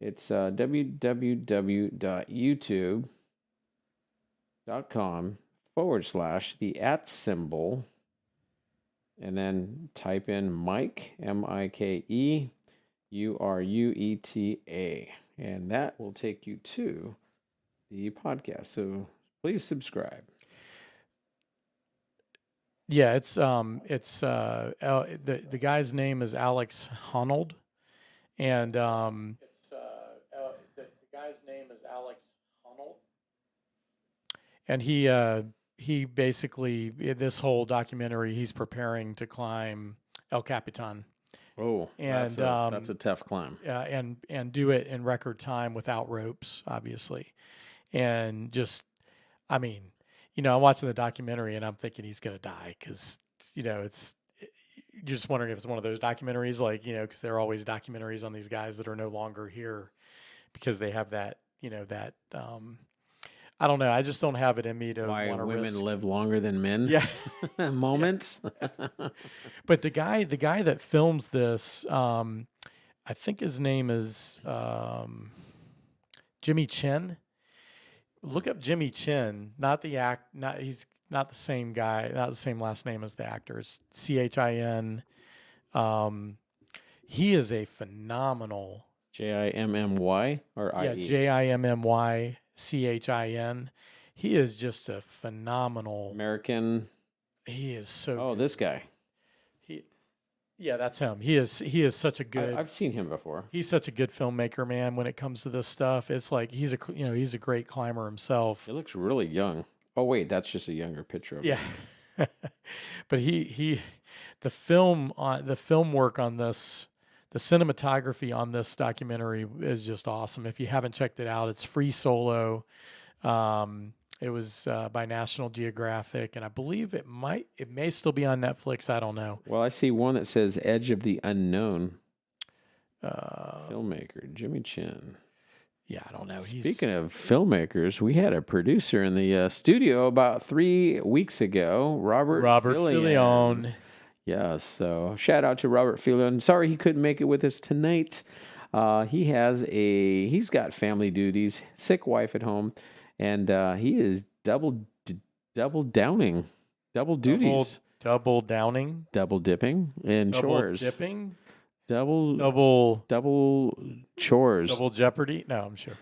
It's www.youtube.com/the @ and then type in Mike, Mike Urueta, and that will take you to the podcast. So please subscribe. Yeah, the guy's name is Alex Honnold, and the guy's name is Alex Honnold, and he basically, this whole documentary, he's preparing to climb El Capitan, Oh, And that's a tough climb. and do it in record time without ropes, obviously. And just, I mean, I'm watching the documentary and I'm thinking he's going to die because, you're just wondering if it's one of those documentaries, like, because there are always documentaries on these guys that are no longer here because they have that, I don't know. I just don't have it in me to Why want to women risk. live longer than men? Yeah. Moments. But the guy that films this, I think his name is Jimmy Chin. Look up Jimmy Chin. He's not the same guy. Not the same last name as the actors. Chin. He is a phenomenal. Jimmy or Yeah, Jimmychin. He is just a phenomenal American. He is so. Oh, good. this guy. Yeah, that's him. He is such a good. I've seen him before. He's such a good filmmaker, man. When it comes to this stuff, it's like he's a great climber himself. He looks really young. Oh wait, that's just a younger picture of him. Yeah, but the film work on this, the cinematography on this documentary is just awesome. If you haven't checked it out, it's free solo. It was by National Geographic, and I believe it may still be on Netflix. I don't know. Well, I see one that says Edge of the Unknown. Filmmaker Jimmy Chin. Yeah, I don't know. Speaking of filmmakers, we had a producer in the studio about 3 weeks ago, Robert Fillion. Yes, so shout out to Robert Fillion. Sorry he couldn't make it with us tonight. He's got family duties, sick wife at home, and he is double downing, double duties, double downing, double dipping in chores, dipping. Double chores. Double jeopardy? No, I'm sure.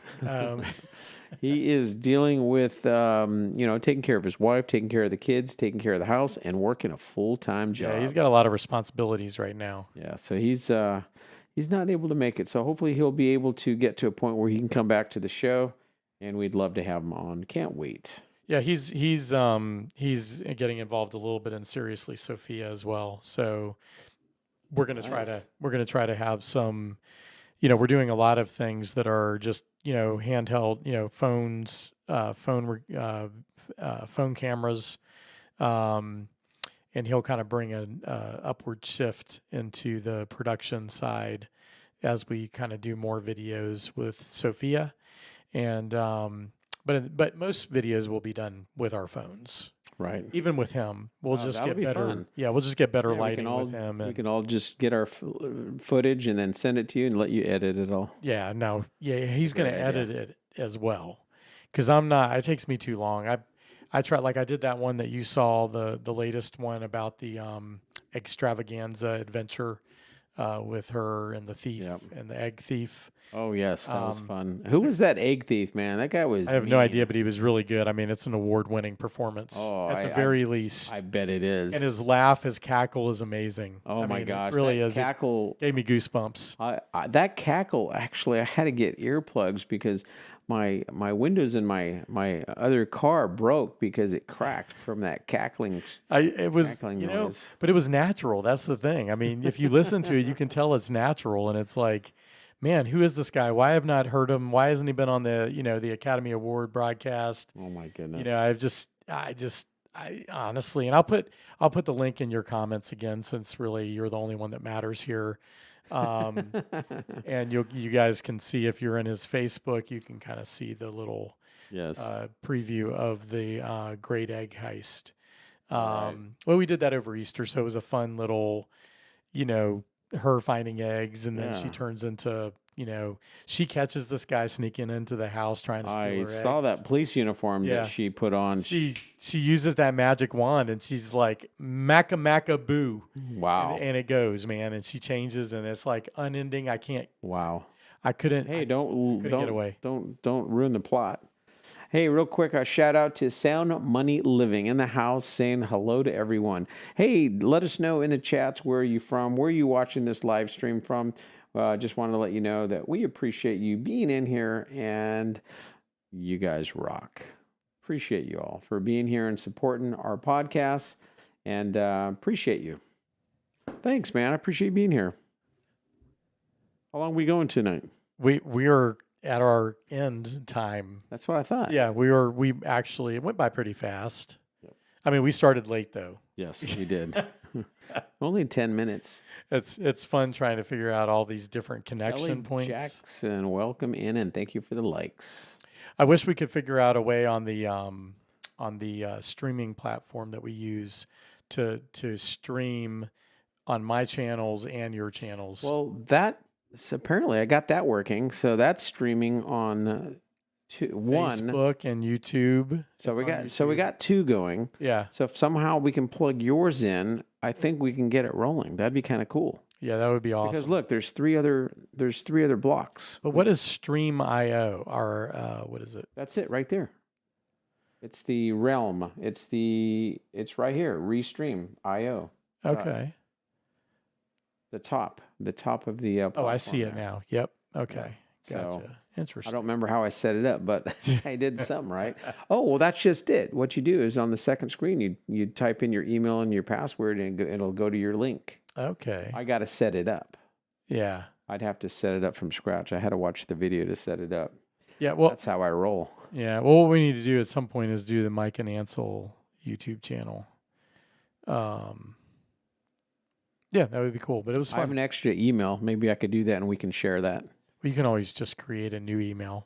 He is dealing with, taking care of his wife, taking care of the kids, taking care of the house, and working a full-time job. Yeah, he's got a lot of responsibilities right now. Yeah, so he's not able to make it. So hopefully he'll be able to get to a point where he can come back to the show, and we'd love to have him on. Can't wait. Yeah, he's getting involved a little bit in Seriously Sophia as well. So we're gonna try to have some, we're doing a lot of things that are just handheld, phones, phone cameras, and he'll kind of bring an upward shift into the production side as we kind of do more videos with Sophia, and but most videos will be done with our phones. Right. Even with him, we'll just get better. Fun. Yeah, we'll just get better lighting with him. And we can all just get our footage and then send it to you and let you edit it all. Yeah, no. Yeah, he's going to edit it as well. Because I'm not, it takes me too long. I try, like I did that one that you saw, the latest one about the extravaganza adventure with her and the thief and the egg thief. Oh, yes, that was fun. Who was that egg thief, man? That guy was I have no idea, but he was really good. I mean, it's an award-winning performance at the very least. I bet it is. And his laugh, his cackle is amazing. Oh, my gosh. It really is. Cackle gave me goosebumps. That cackle, actually, I had to get earplugs because my windows in my other car broke because it cracked from that cackling noise. But it was natural. That's the thing. I mean, if you listen to it, you can tell it's natural, and it's like, man, who is this guy? Why have not heard him? Why hasn't he been on the the Academy Award broadcast? Oh my goodness. I honestly, and I'll put the link in your comments again, since really you're the only one that matters here. And you guys can see, if you're in his Facebook, you can kind of see the little preview of the Great Egg Heist. Well, we did that over Easter, so it was a fun little, her finding eggs, and then she turns into, she catches this guy sneaking into the house trying to steal her eggs. I saw that police uniform that she put on. She uses that magic wand, and she's like, Macca Macca Boo. Wow. And it goes, man, and she changes, and it's like unending. I can't. Wow. I couldn't. Hey, don't get away. Don't ruin the plot. Hey, real quick, a shout out to Sound Money Living in the house, saying hello to everyone. Hey, let us know in the chats where are you from, where are you watching this live stream from. Just wanted to let you know that we appreciate you being in here, and you guys rock. Appreciate you all for being here and supporting our podcast, and appreciate you. Thanks, man. I appreciate being here. How long are we going tonight? We are at our end time. That's what I thought. Yeah, we actually, it went by pretty fast. Yep. I mean, we started late though. Yes, we did. Only 10 minutes. It's fun trying to figure out all these different connection Kelly points. Jackson, welcome in and thank you for the likes. I wish we could figure out a way on the streaming platform that we use to stream on my channels and your channels. Well, apparently I got that working. So that's streaming on one. Facebook and YouTube. So we It's got on YouTube. 2 going. Yeah. So if somehow we can plug yours in, I think we can get it rolling. That'd be kind of cool. Yeah, that would be awesome. Because look, there's three other blocks. But what is Stream.io? Or what is it? That's it right there. It's the realm. It's right here. Restream.io. Okay. The top of the. Oh, I platform see it there. now. Yep. Okay. So, Gotcha. I Interesting. don't remember how I set it up, but I did something right. Oh, well, that's just it. What you do is on the second screen, you type in your email and your password, and it'll go to your link. Okay. I got to set it up. Yeah. I'd have to set it up from scratch. I had to watch the video to set it up. Yeah. Well, That's how I roll. yeah. Well, what we need to do at some point is do the Mike and Ansel YouTube channel. Yeah, that would be cool. But it was I have fun. an extra email. Maybe I could do that, and we can share that. You can always just create a new email.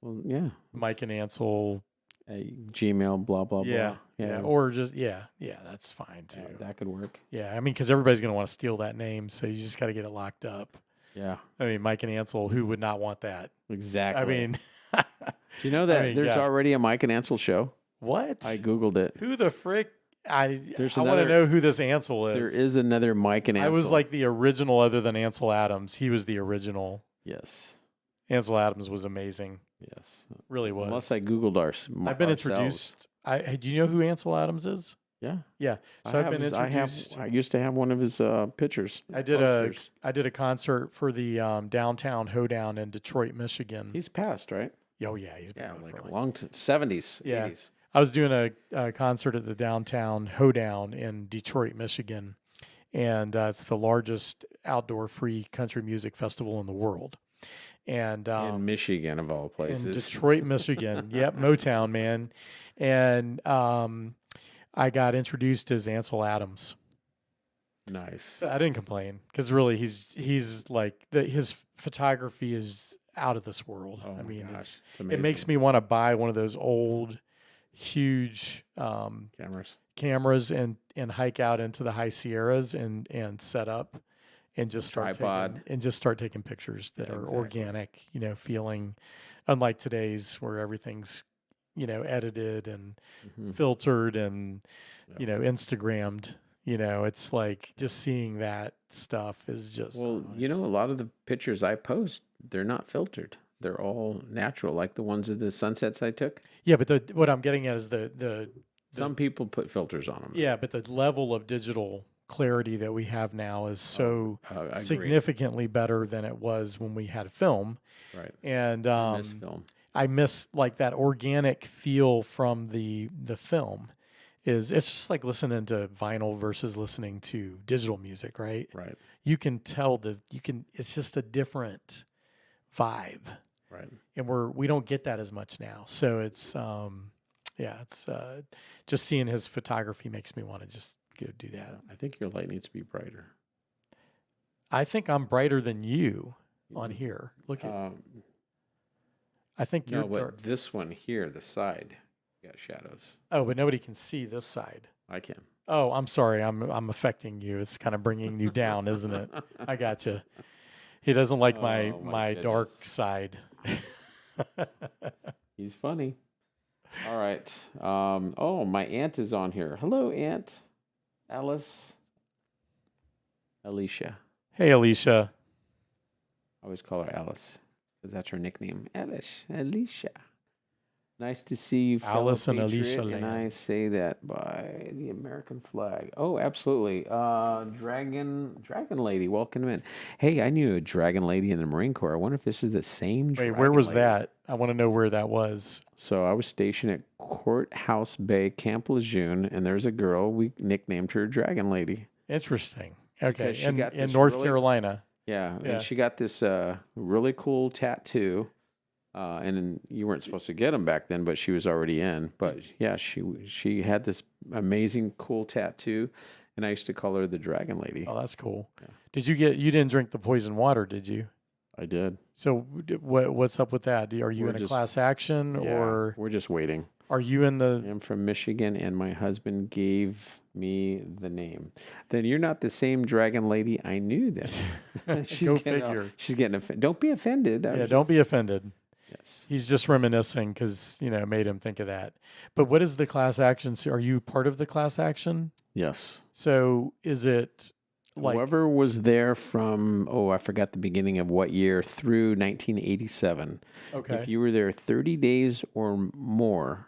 Well, yeah. Mike and Ansel. Gmail, blah, blah, Yeah. blah. Yeah. Or just, yeah, that's fine too. That could work. Yeah. I mean, because everybody's going to want to steal that name. So you just got to get it locked up. Yeah, I mean, Mike and Ansel, who would not want that? exactly. I mean, do you know that there's yeah. already a Mike and Ansel show? What? I Googled it. Who the frick? I There's want to another- know who this Ansel is. There is another Mike and Ansel. I was like the original other than Ansel Adams. He was the original. yes, Ansel Adams was amazing. yes. Really was. Unless I Googled I've been introduced. Do you know who Ansel Adams is? Yeah. Yeah. So I've been introduced. I used to have one of his pictures. I did posters. a concert for the downtown hoedown in Detroit, Michigan. He's passed, right? Oh yeah, he's been Yeah, around like for a like- long 70s, Yeah. 80s. I was doing a concert at the downtown hoedown in Detroit, Michigan, and it's the largest outdoor free country music festival in the world. And In Michigan, of all in places. Detroit, Michigan. Yep, Motown, man. And I got introduced as Ansel Adams. Nice. I didn't complain because really he's like his photography is out of this world. Oh I my mean, gosh, it's it makes me want to buy one of those old, huge cameras. and hike out into the high Sierras and set up and just start Tripod. taking pictures that Yeah, are exactly. organic, feeling unlike today's where everything's, edited and Mhm. filtered and, Yeah. Instagrammed. It's like just seeing that stuff is just Well, a lot of the pictures I post, they're not filtered. They're all natural, like the ones of the sunsets I took. yeah, but what I'm getting at is the Some people put filters on them. yeah, but the level of digital clarity that we have now is so I agree. significantly better than it was when we had film. Right. And This film. I miss like that organic feel from the film. It's just like listening to vinyl versus listening to digital music, right? Right. You can tell it's just a different vibe. Right. And we don't get that as much now. So it's just seeing his photography makes me want to just go do that. I think your light needs to be brighter. I think I'm brighter than you on here. Look at I think you're No, but dark. this one here, the side, got shadows. Oh, but nobody can see this side. I can. Oh, I'm sorry. I'm affecting you. It's kind of bringing you down, isn't it? I got you. He doesn't like my Oh, my dark goodness. side. He's funny. All right. My aunt is on here. Hello, Aunt Alicia. Hey, Alicia. I always call her Alice because that's her nickname. Alicia. Nice to see you, fellow Alice and patriot, Alicia and Lamb. I say that by the American flag. Oh, absolutely. Dragon Lady, welcome in. Hey, I knew a Dragon Lady in the Marine Corps. I wonder if this is the same. Wait, Dragon where was Lady. that? I want to know where that was. So I was stationed at Courthouse Bay, Camp Lejeune, and there's a girl. We nicknamed her Dragon Lady. Interesting. Okay, Because she got in this North really- Carolina. Yeah, Yeah. and she got this really cool tattoo. And then you weren't supposed to get them back then, but she was already in. But yeah, she had this amazing, cool tattoo, and I used to call her the Dragon Lady. Oh, that's cool. Yeah. You didn't drink the poison water, did you? I did. So what's up with that? Are you We're in a just- class action, Yeah, or we're just waiting. are you in the? I'm from Michigan, and my husband gave me the name. Then you're not the same Dragon Lady I knew. Then Go figure. She's getting offended. Don't be offended. Yeah, don't be offended. Yes. He's just reminiscing because it made him think of that. But what is the class action? So are you part of the class action? Yes. So is it like Whoever was there from, I forgot the beginning of what year, through 1987. okay? If you were there 30 days or more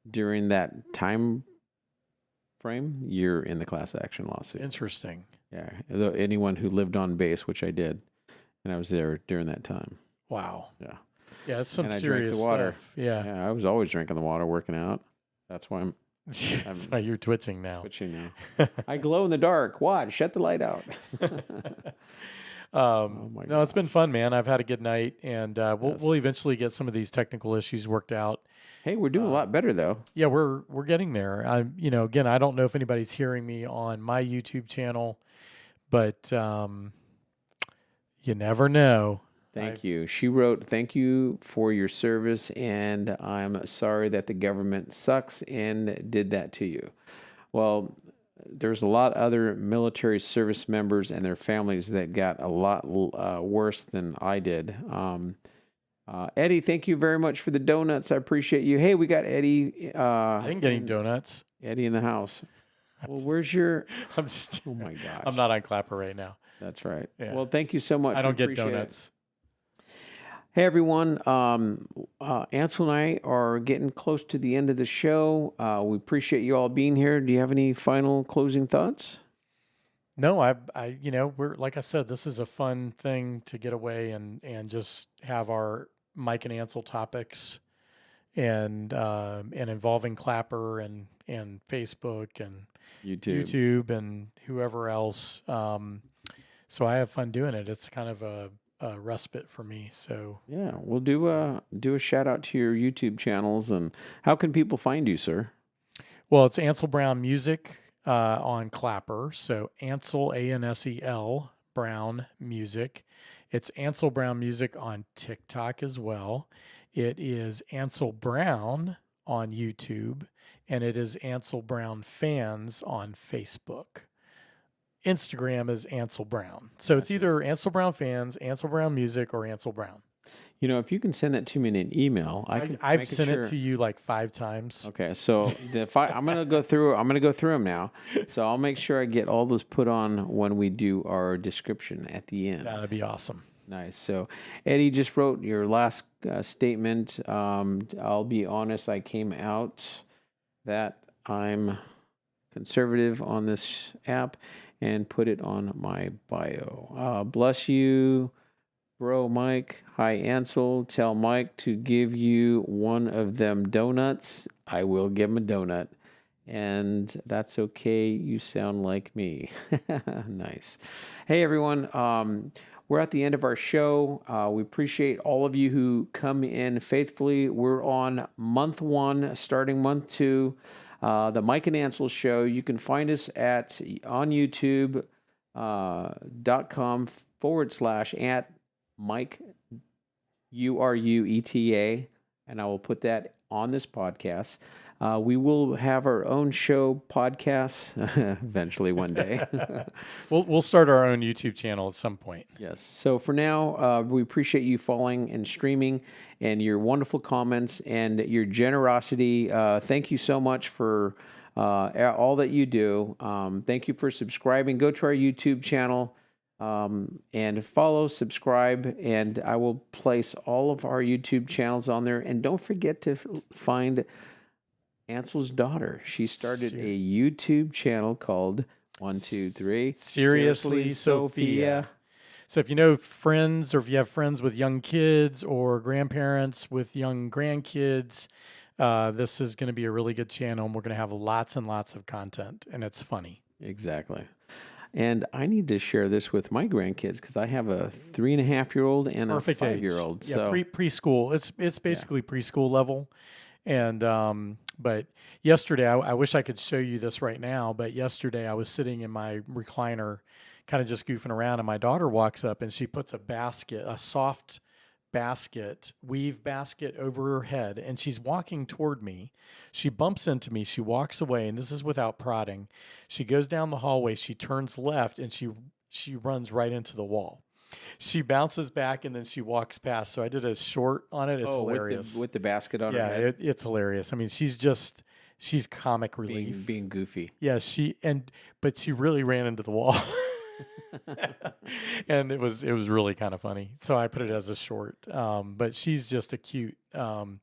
during that time frame, you're in the class action lawsuit. Interesting. Yeah. Anyone who lived on base, which I did, and I was there during that time. Wow. Yeah. Yeah, it's some And I drank serious the water. stuff. Yeah. Yeah, I was always drinking the water, working out. That's why I'm That's why you're twitching now. twitching now. I glow in the dark. Watch, shut the light out. my No, it's been fun, man. I've had a good night, and we'll Yes. we'll eventually get some of these technical issues worked out. Hey, we're doing a lot better though. Yeah, we're getting there. Again, I don't know if anybody's hearing me on my YouTube channel, but you never know. Thank you. She wrote, "Thank you for your service, and I'm sorry that the government sucks and did that to you." Well, there's a lot of other military service members and their families that got a lot worse than I did. Eddie, thank you very much for the donuts. I appreciate you. Hey, we got Eddie. I didn't get any donuts. Eddie in the house. Well, where's your? I'm just. Oh my gosh. I'm not on Clapper right now. That's right. Yeah. Well, thank you so much. I don't We get appreciate it. donuts. Hey everyone, Ansel and I are getting close to the end of the show. We appreciate you all being here. Do you have any final closing thoughts? No, we're like I said, this is a fun thing to get away and just have our Mike and Ansel topics and involving Clapper and Facebook and YouTube and whoever else. So I have fun doing it. It's kind of a respite for me. So Yeah, we'll do a shout out to your YouTube channels. And how can people find you, sir? well, it's Ansel Brown Music on Clapper. So Ansel Ansel Brown Music. It's Ansel Brown Music on TikTok as well. It is Ansel Brown on YouTube, and it is Ansel Brown Fans on Facebook. Instagram is Ansel Brown. So it's either Ansel Brown Fans, Ansel Brown Music, or Ansel Brown. You know, if you can send that to me in an email, I've sent it to you like 5 times. Okay, so I'm gonna go through. I'm gonna go through them now. So I'll make sure I get all those put on when we do our description at the end. That'd be awesome. Nice. So Eddie just wrote your last statement. I'll be honest. I came out that I'm conservative on this app and put it on my bio. Bless you, bro, Mike. Hi, Ansel. Tell Mike to give you one of them donuts. I will give him a donut. And that's okay. You sound like me. Nice. Hey, everyone. We're at the end of our show. We appreciate all of you who come in faithfully. We're on month 1, starting month 2. The Mike and Ansel Show. You can find us on YouTube .com/at Mike Urueta, and I will put that on this podcast. We will have our own show podcasts eventually one day. We'll start our own YouTube channel at some point. Yes. So for now, we appreciate you following and streaming and your wonderful comments and your generosity. Thank you so much for all that you do. Thank you for subscribing. Go to our YouTube channel and follow, subscribe, and I will place all of our YouTube channels on there. And don't forget to find Ansel's daughter. She started a YouTube channel called 123 Seriously, Sophia. So if you know friends, or if you have friends with young kids or grandparents with young grandkids, this is going to be a really good channel, and we're going to have lots and lots of content, and it's funny. Exactly. And I need to share this with my grandkids because I have a 3.5-year-old and Perfect a age. 5-year-old. Yeah, So preschool. It's basically preschool level. And but yesterday, I wish I could show you this right now. But yesterday, I was sitting in my recliner, kind of just goofing around, and my daughter walks up and she puts a soft basket, weave basket over her head, and she's walking toward me. She bumps into me. She walks away, and this is without prodding. She goes down the hallway. She turns left, and she runs right into the wall. She bounces back and then she walks past. So I did a short on it. It's hilarious. with the basket on her Yeah, head, it's hilarious. I mean, she's comic relief. being goofy. Yeah, but she really ran into the wall. And it was really kind of funny. So I put it as a short. But she's just a cute. So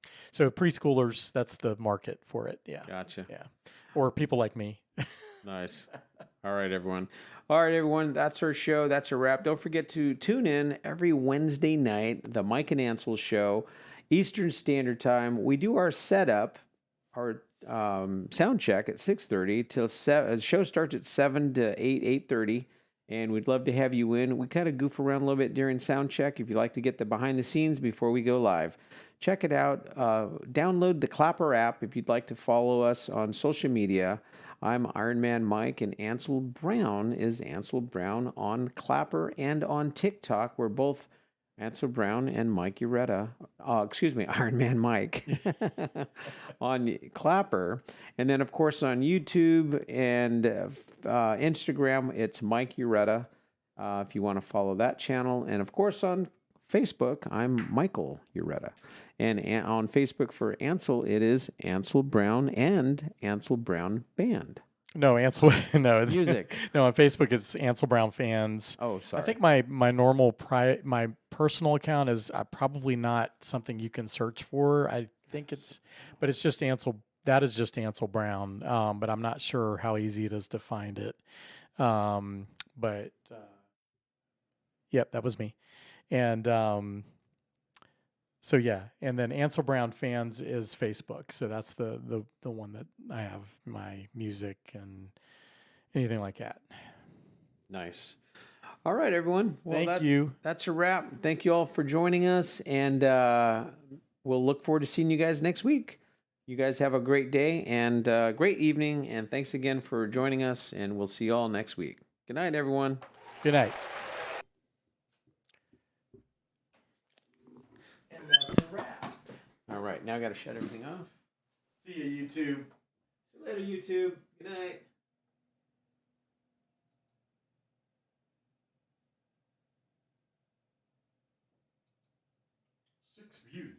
preschoolers, that's the market for it. Yeah. Gotcha. Yeah. Or people like me. Nice. All right, everyone. All right, everyone. That's our show. That's a wrap. Don't forget to tune in every Wednesday night, the Mike and Ansel Show, Eastern Standard Time. We do our setup, our sound check at 6:30 till 7. The show starts at 7 to 8:30, and we'd love to have you in. We kind of goof around a little bit during sound check if you'd like to get the behind the scenes before we go live. Check it out. Download the Clapper app if you'd like to follow us on social media. I'm Iron Man Mike, and Ansel Brown is Ansel Brown on Clapper and on TikTok. We're both Ansel Brown and Mike Urueta. Iron Man Mike on Clapper. And then, of course, on YouTube and Instagram, it's Mike Urueta if you want to follow that channel. And, of course, on Facebook, I'm Michael Urueta. And on Facebook for Ansel, it is Ansel Brown and Ansel Brown Band. No, Ansel. No, it's Music. No, on Facebook it's Ansel Brown Fans. Oh, sorry. I think my normal my personal account is probably not something you can search for. I think but it's just Ansel. That is just Ansel Brown. But I'm not sure how easy it is to find it. Yep, that was me. And so yeah, and then Ansel Brown Fans is Facebook. So that's the one that I have my music and anything like that. Nice. All right, everyone. Well, Thank you. That's a wrap. Thank you all for joining us, and we'll look forward to seeing you guys next week. You guys have a great day and great evening, and thanks again for joining us, and we'll see you all next week. Good night, everyone. Good night. All right, now I got to shut everything off. See you, YouTube. See you later, YouTube. Good night. 6 views.